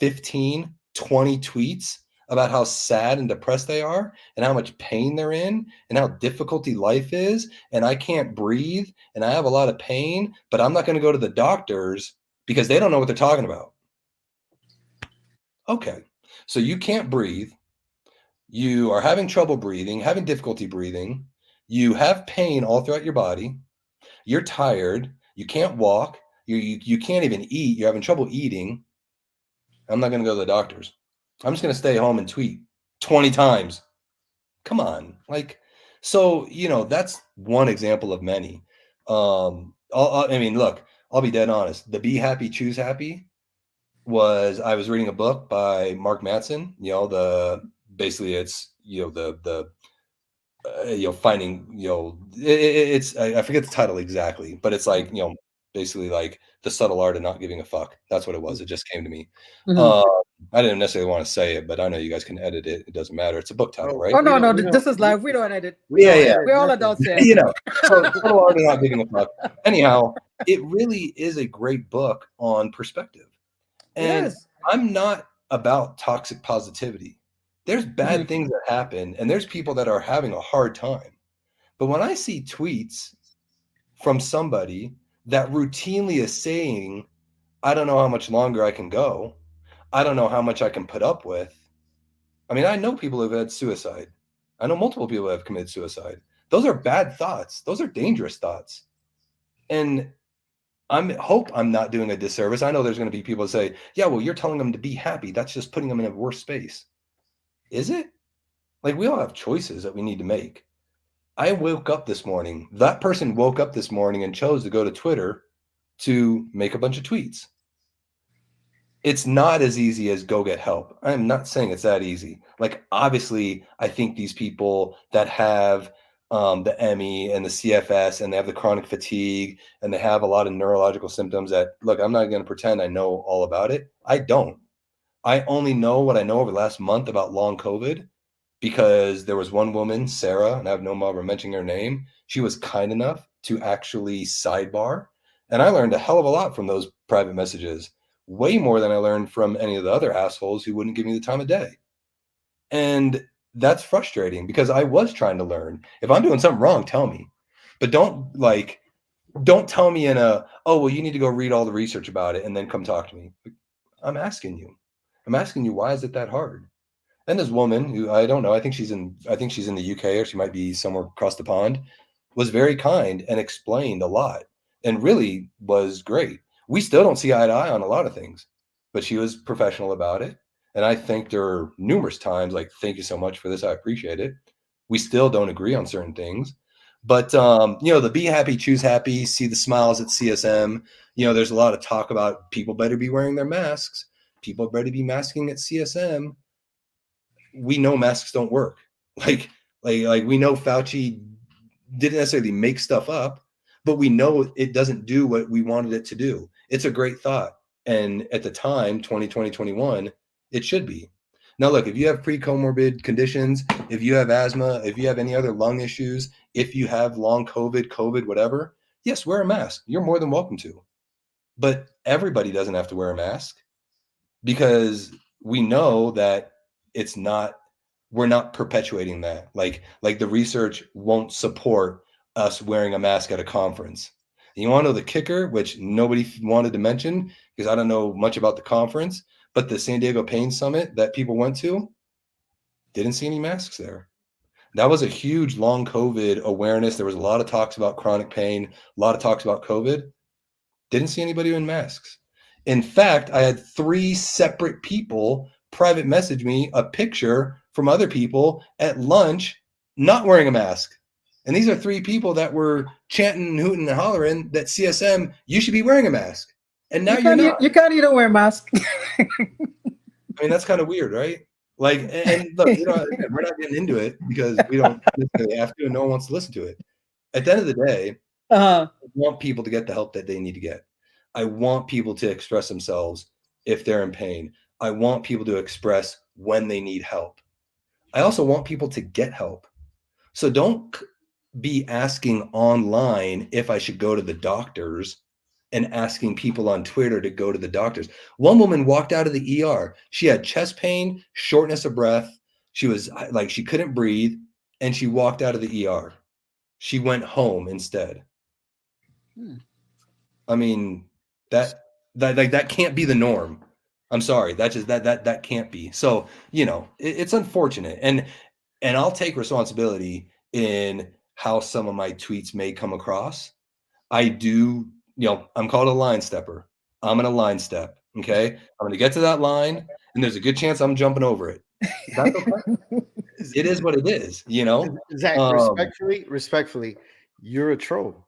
15, 20 tweets about how sad and depressed they are and how much pain they're in and how difficulty life is, and I can't breathe and I have a lot of pain, but I'm not going to go to the doctors because they don't know what they're talking about. Okay, so you can't breathe, you are having trouble breathing, having difficulty breathing, you have pain all throughout your body, you're tired, you can't walk, you can't even eat, you're having trouble eating. I'm not going to go to the doctors. I'm just going to stay home and tweet 20 times. Come on. Like, so, you know, that's one example of many. I mean, look, I'll be dead honest. The Be Happy, Choose Happy I was reading a book by Mark Manson, you know, basically it's, you know, you know, finding, you know, I forget the title exactly, but it's like, you know, basically like the subtle art of not giving a fuck. That's what it was. It just came to me. I didn't necessarily want to say it, but I know you guys can edit it. It doesn't matter. It's a book title, right? Oh no, this is live. We don't edit. Yeah. We're all adults here. You know, so subtle art of not giving a fuck. Anyhow, it really is a great book on perspective. And I'm not about toxic positivity. There's bad things that happen, and there's people that are having a hard time. But when I see tweets from somebody that routinely is saying, I don't know how much longer I can go, I don't know how much I can put up with. I mean, I know people who have had suicide. I know multiple people who have committed suicide. Those are bad thoughts. Those are dangerous thoughts. And hope I'm not doing a disservice. I know there's going to be people that say, yeah, well, you're telling them to be happy. That's just putting them in a worse space. Is it? Like, we all have choices that we need to make. I woke up this morning. That person woke up this morning and chose to go to Twitter to make a bunch of tweets. It's not as easy as go get help. I'm not saying it's that easy. Like, obviously, I think these people that have the ME and the CFS and they have the chronic fatigue and they have a lot of neurological symptoms that, look, I'm not going to pretend I know all about it. I don't. I only know what I know over the last month about long COVID because there was one woman, Sarah, and I have no problem mentioning her name. She was kind enough to actually sidebar. And I learned a hell of a lot from those private messages, way more than I learned from any of the other assholes who wouldn't give me the time of day. And that's frustrating because I was trying to learn. If I'm doing something wrong, tell me. But don't tell me oh, well, you need to go read all the research about it and then come talk to me. I'm asking you, why is it that hard? And this woman who I don't know, I think she's in the UK or she might be somewhere across the pond, was very kind and explained a lot and really was great. We still don't see eye to eye on a lot of things, but she was professional about it. And I thanked her numerous times, like, thank you so much for this. I appreciate it. We still don't agree on certain things. But, you know, the Be Happy, Choose Happy, see the smiles at CSM. You know, there's a lot of talk about people better be wearing their masks. People better be masking at CSM. We know masks don't work. Like we know Fauci didn't necessarily make stuff up, but we know it doesn't do what we wanted it to do. It's a great thought. And at the time, 2020, 21, it should be. Now, look, if you have pre-comorbid conditions, if you have asthma, if you have any other lung issues, if you have long COVID, whatever, yes, wear a mask. You're more than welcome to. But everybody doesn't have to wear a mask, because we know that we're not perpetuating that. Like the research won't support us wearing a mask at a conference. And you want to know the kicker, which nobody wanted to mention because I don't know much about the conference, but the San Diego Pain Summit that people went to, didn't see any masks there. That was a huge long COVID awareness. There was a lot of talks about chronic pain, a lot of talks about COVID. Didn't see anybody in masks. In fact, I had 3 separate people private message me a picture from other people at lunch not wearing a mask. And these are 3 people that were chanting, hooting, and hollering that CSM, you should be wearing a mask. And now you're not. You can't even wear a mask. I mean, that's kind of weird, right? Like, and look, we're not getting into it because we don't necessarily have to, and no one wants to listen to it. At the end of the day, I want people to get the help that they need to get. I want people to express themselves if they're in pain. I want people to express when they need help. I also want people to get help. So don't be asking online if I should go to the doctors and asking people on Twitter to go to the doctors. One woman walked out of the ER. She had chest pain, shortness of breath. She was like, she couldn't breathe, and she walked out of the ER. She went home instead. I mean, that can't be the norm. I'm sorry. That can't be. So, it's unfortunate. And I'll take responsibility in how some of my tweets may come across. I do, I'm called a line stepper. I'm gonna line step. Okay. I'm gonna get to that line, and there's a good chance I'm jumping over it. That's okay. It is what it is, Zach, respectfully, you're a troll.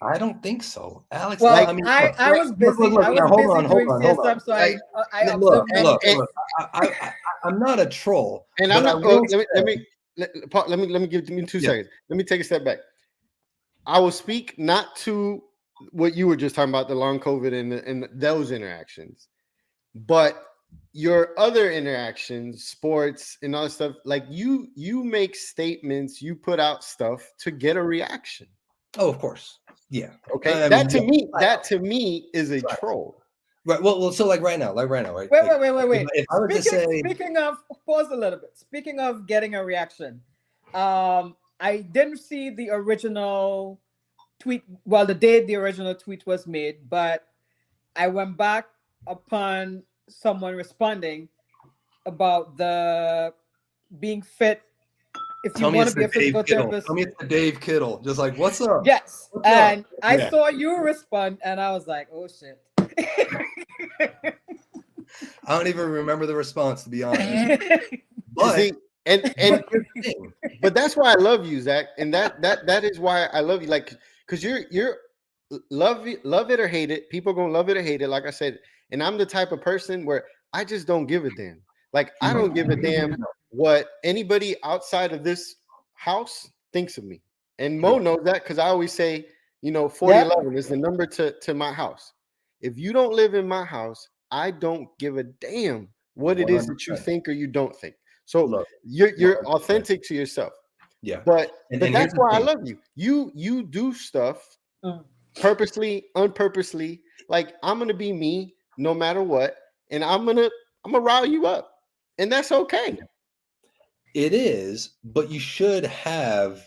I don't think so, Alex. Well, I was busy. Hold on. So I I'm not a troll, and I'm not. Let me give me 2 seconds. Let me take a step back. I will speak not to what you were just talking about, the long COVID and those interactions, but your other interactions, sports and other stuff. Like you make statements, you put out stuff to get a reaction. Oh, of course. Yeah. Okay. That to me is a troll. Right. Well, so like right now, right? Wait. If I were to say, speaking of, pause a little bit. Speaking of getting a reaction, I didn't see the original tweet. Well, the day the original tweet was made, but I went back upon someone responding about the being fit. If you want to be a physical therapist, tell me it's the Dave Kittle. Just like, what's up? Yes. What's and up? I saw you respond, and I was like, oh shit. I don't even remember the response, to be honest. But see, and but that's why I love you, Zach, and that is why I love you. Like, because you're love it or hate it. People are gonna love it or hate it. Like I said, and I'm the type of person where I just don't give a damn. Like, I don't give a damn what anybody outside of this house thinks of me. And Mo knows that, because I always say, 4011 is the number to my house. If you don't live in my house, I don't give a damn what it is that you think or you don't think. So you're authentic to yourself. Yeah. But that's why I love you. You do stuff purposely, unpurposely. Like, I'm gonna be me no matter what, and I'm gonna rile you up. And that's okay. It is, but you should have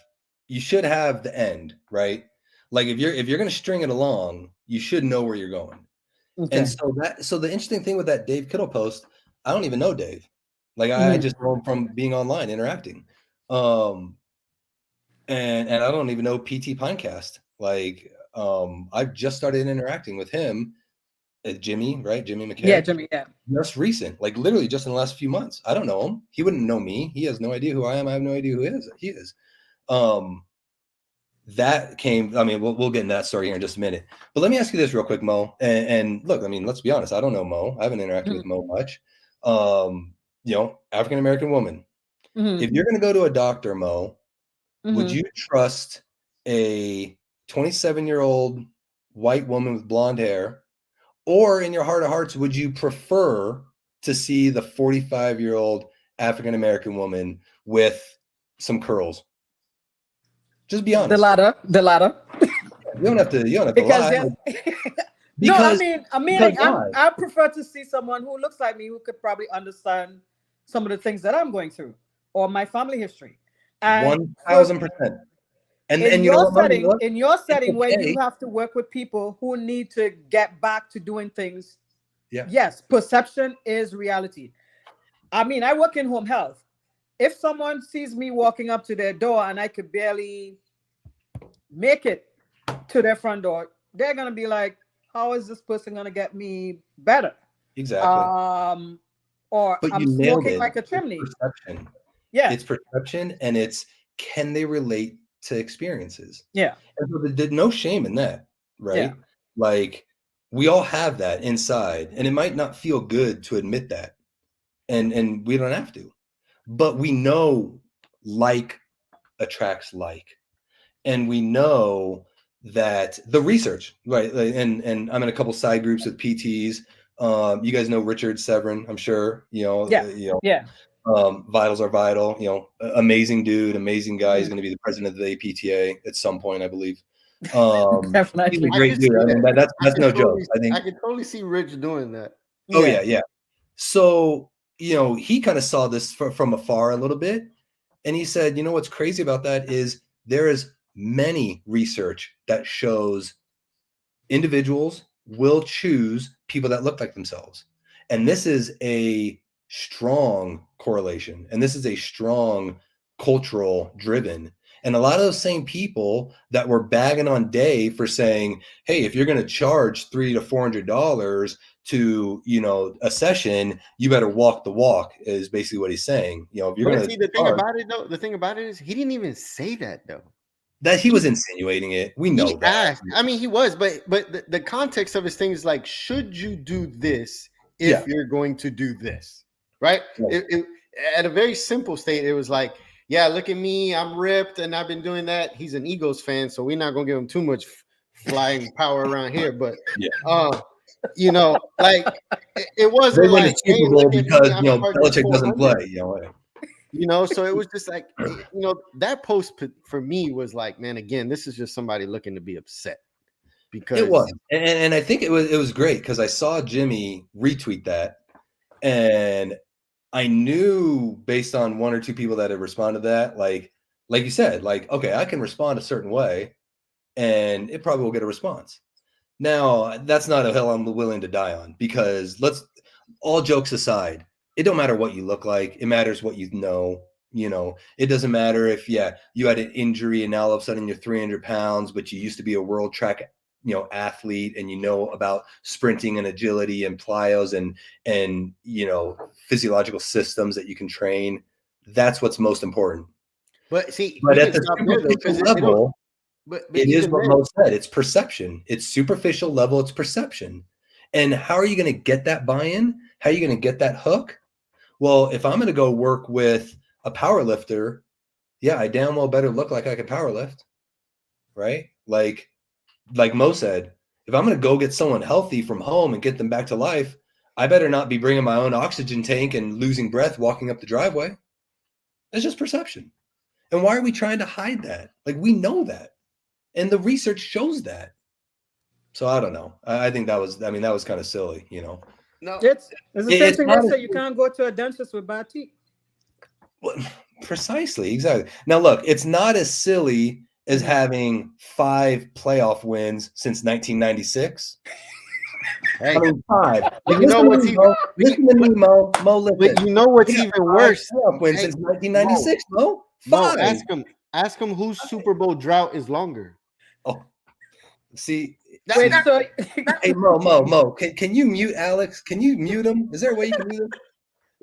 the end, right? Like, if you're going to string it along, you should know where you're going. Okay. And so the interesting thing with that Dave Kittle post, I don't even know Dave. Like, I just know him from being online interacting. And I don't even know PT Pinecast. Like, I've just started interacting with him. Jimmy, right? Jimmy McKay. Yeah, Jimmy, yeah. Just recent, like literally just in the last few months. I don't know him. He wouldn't know me. He has no idea who I am. I have no idea who he is. That came, I mean, we'll get into that story here in just a minute. But let me ask you this real quick, Mo. And look, I mean, let's be honest. I don't know Mo. I haven't interacted with Mo much. African-American woman. If you're going to go to a doctor, Mo, would you trust a 27-year-old white woman with blonde hair, Or in your heart of hearts, would you prefer to see the 45-year-old African-American woman with some curls? Just be honest. The latter. You don't have to Because lie. no, I Because mean, why? I prefer to see someone who looks like me, who could probably understand some of the things that I'm going through or my family history. And 1,000%. And in you know your what, Mom, you setting, know what? in your setting where okay. you have to work with people who need to get back to doing things, Yeah. yes, perception is reality. I mean, I work in home health. If someone sees me walking up to their door and I could barely make it to their front door, they're gonna be like, how is this person gonna get me better? Exactly. Or But I'm you nailed smoking it. like a chimney. It's perception. Yeah. It's perception, and it's, can they relate to experiences? Yeah. And so there's no shame in that, right? Yeah. Like, we all have that inside, and it might not feel good to admit that, and we don't have to, but we know like attracts like, and we know that the research, right? And I'm in a couple side groups with PTs. You guys know Richard Severin, I'm sure. Yeah. Vitals are vital. Amazing dude, amazing guy. He's going to be the president of the APTA at some point, I believe. Definitely. He's a great dude. I mean, that's no joke. I think I can totally see Rich doing that. Oh yeah. So he kind of saw this from afar a little bit, and he said, what's crazy about that is there is many research that shows individuals will choose people that look like themselves. And this is a strong correlation. And this is a strong cultural driven. And a lot of those same people that were bagging on Dave for saying, hey, if you're going to charge $300 to $400 to, a session, you better walk the walk, is basically what he's saying. If you're going to the thing about it though, the thing about it is he didn't even say that though. That he was insinuating it. We know that. Asked. I mean, he was, but the context of his thing is like, should you do this if you're going to do this, right? Yeah. At a very simple state, it was like, yeah, look at me, I'm ripped, and I've been doing that. He's an Eagles fan, so we're not gonna give him too much flying power around here, but like it wasn't they win like the Super Bowl because Belichick doesn't play. So it was just like, that post for me was like, man, again, this is just somebody looking to be upset. Because it was, and I think it was great because I saw Jimmy retweet that, and I knew based on one or two people that had responded to that, like you said, like, okay, I can respond a certain way, and it probably will get a response. Now, that's not a hill I'm willing to die on, because all jokes aside, it don't matter what you look like. It matters what you know. It doesn't matter if, you had an injury and now all of a sudden you're 300 pounds, but you used to be a world track, athlete, and about sprinting and agility and plyos and physiological systems that you can train. That's what's most important. But see, but at the superficial level, it is what Mo said. It's perception. It's superficial level. It's perception. And how are you going to get that buy-in? How are you going to get that hook? Well, if I'm going to go work with a power lifter, I damn well better look like I can power lift, right? Like Mo said, if I'm going to go get someone healthy from home and get them back to life, I better not be bringing my own oxygen tank and losing breath walking up the driveway. It's just perception. And why are we trying to hide that? Like, we know that. And the research shows that. So I don't know. I think that was kind of silly, No, it's the same thing they say you can't go to a dentist with bad teeth. Well, precisely, exactly. Now, look, it's not as silly as having 5 playoff wins since 1996. Hey, I mean, 5. You know what's listen to me, Mo. But you know what's even worse? Playoff wins since 1996, Mo. 5. Ask him whose Super Bowl drought is longer. Oh, see. Wait, so hey, Mo, can you mute Alex? Can you mute him? Is there a way you can mute him?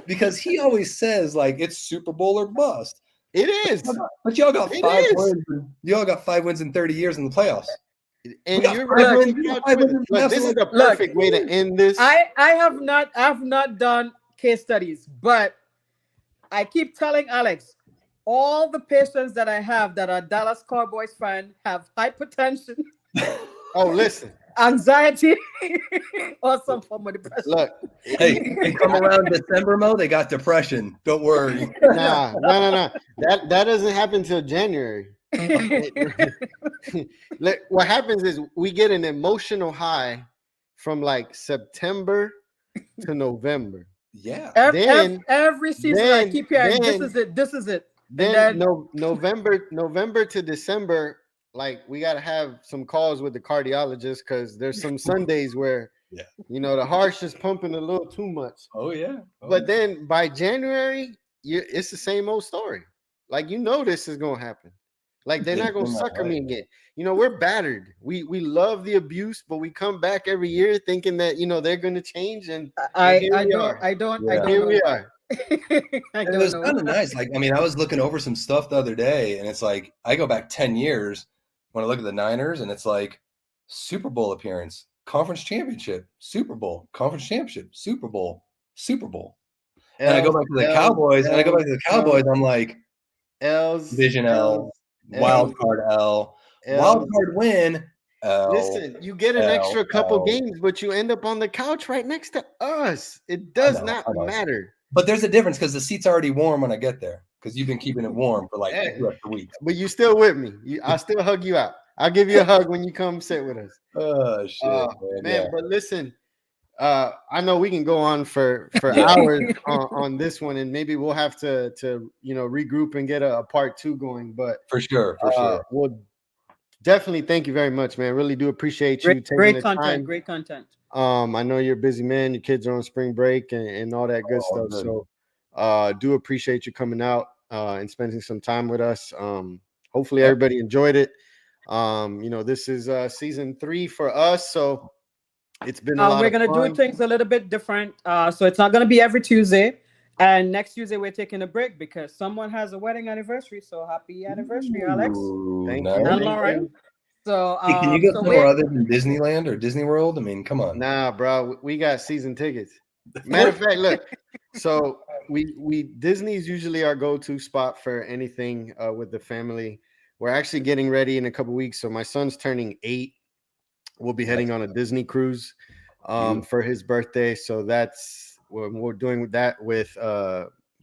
Because he always says, like, it's Super Bowl or bust. It is. But y'all got 5 wins. Y'all got 5 wins in 30 years in the playoffs. And you're right. This is the perfect way to end this. I have not done case studies, but I keep telling Alex, all the patients that I have that are Dallas Cowboys fan have hypertension. Oh, listen. Anxiety or some form of depression. Look. Hey, come around December, Mo, they got depression. Don't worry. Nah. That doesn't happen till January. Look, what happens is we get an emotional high from like September to November. Yeah. Every season I keep hearing, this is it. Then November to December, like we got to have some calls with the cardiologist because there's some Sundays where, the heart's just pumping a little too much. Oh, yeah. But then by January, it's the same old story. Like, this is going to happen. Like, they're not going to sucker me again. We're battered. We love the abuse, but we come back every year thinking that, they're going to change. And I don't Here we are. It was kind of nice. Like, I mean, I was looking over some stuff the other day, and it's like I go back 10 years when I look at the Niners, and it's like Super Bowl appearance, conference championship, Super Bowl, conference championship, Super Bowl, Super Bowl. And I go back to the Cowboys, I'm like, L's, Division L, wild card L, wild card win. L, listen, you get an extra couple games, but you end up on the couch right next to us. It does not matter. But there's a difference because the seat's already warm when I get there because you've been keeping it warm for like 2 extra weeks. But you still with me. I'll still hug you out. I'll give you a hug when you come sit with us. Oh, shit, man. But listen, I know we can go on for hours on this one, and maybe we'll have to regroup and get a part 2 going. But for sure. We'll definitely thank you very much, man. Really do appreciate you taking the time. Great content. I know you're a busy man. Your kids are on spring break and all that good stuff. Good. So do appreciate you coming out and spending some time with us. Hopefully everybody enjoyed it. This is season 3 for us. So it's been a lot we're going to do things a little bit different. So it's not going to be every Tuesday. And next Tuesday, we're taking a break because someone has a wedding anniversary. So happy anniversary, Alex. Thank you. And Lauren. So, hey, can you go somewhere other than Disneyland or Disney World? I mean, come on. Nah, bro, we got season tickets. Matter of fact, look. So we Disney's usually our go-to spot for anything with the family. We're actually getting ready in a couple weeks. So my son's turning 8. We'll be heading on a Disney cruise for his birthday. So we're doing that with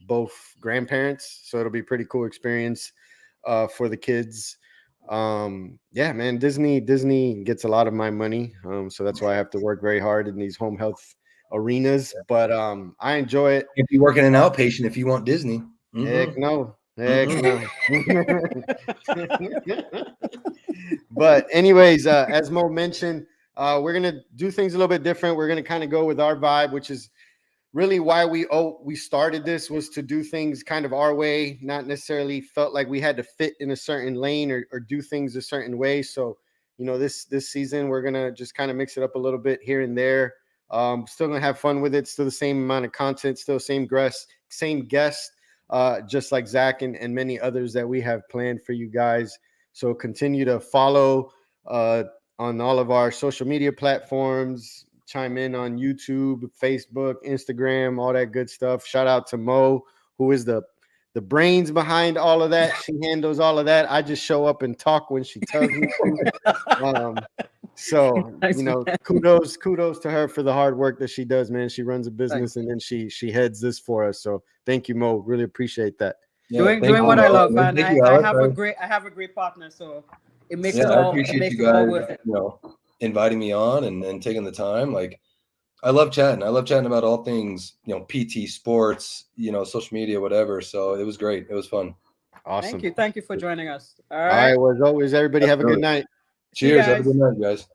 both grandparents. So it'll be a pretty cool experience for the kids. Man, Disney gets a lot of my money, so that's why I have to work very hard in these home health arenas, but I enjoy it. If you're working an outpatient, if you want Disney, heck no. But anyways, as Mo mentioned, we're gonna do things a little bit different. We're gonna kind of go with our vibe, which is really why we started this, was to do things kind of our way, not necessarily felt like we had to fit in a certain lane or do things a certain way. So, this season, we're going to just kind of mix it up a little bit here and there. Still going to have fun with it. Still the same amount of content, still same guest, just like Zach and many others that we have planned for you guys. So continue to follow on all of our social media platforms. Chime in on YouTube, Facebook, Instagram, all that good stuff. Shout out to Mo, who is the brains behind all of that. She handles all of that. I just show up and talk when she tells me to. Kudos to her for the hard work that she does, man. She runs a business and then she heads this for us. So thank you, Mo. Really appreciate that. Doing what I love, man. I have a great partner, so it makes it all worth it. Inviting me on and taking the time. Like, I love chatting about all things, PT, sports, social media, whatever. So it was great. It was fun. Awesome. Thank you for joining us. All right. Well, as always, everybody have a good night. Cheers. Have a good night, guys.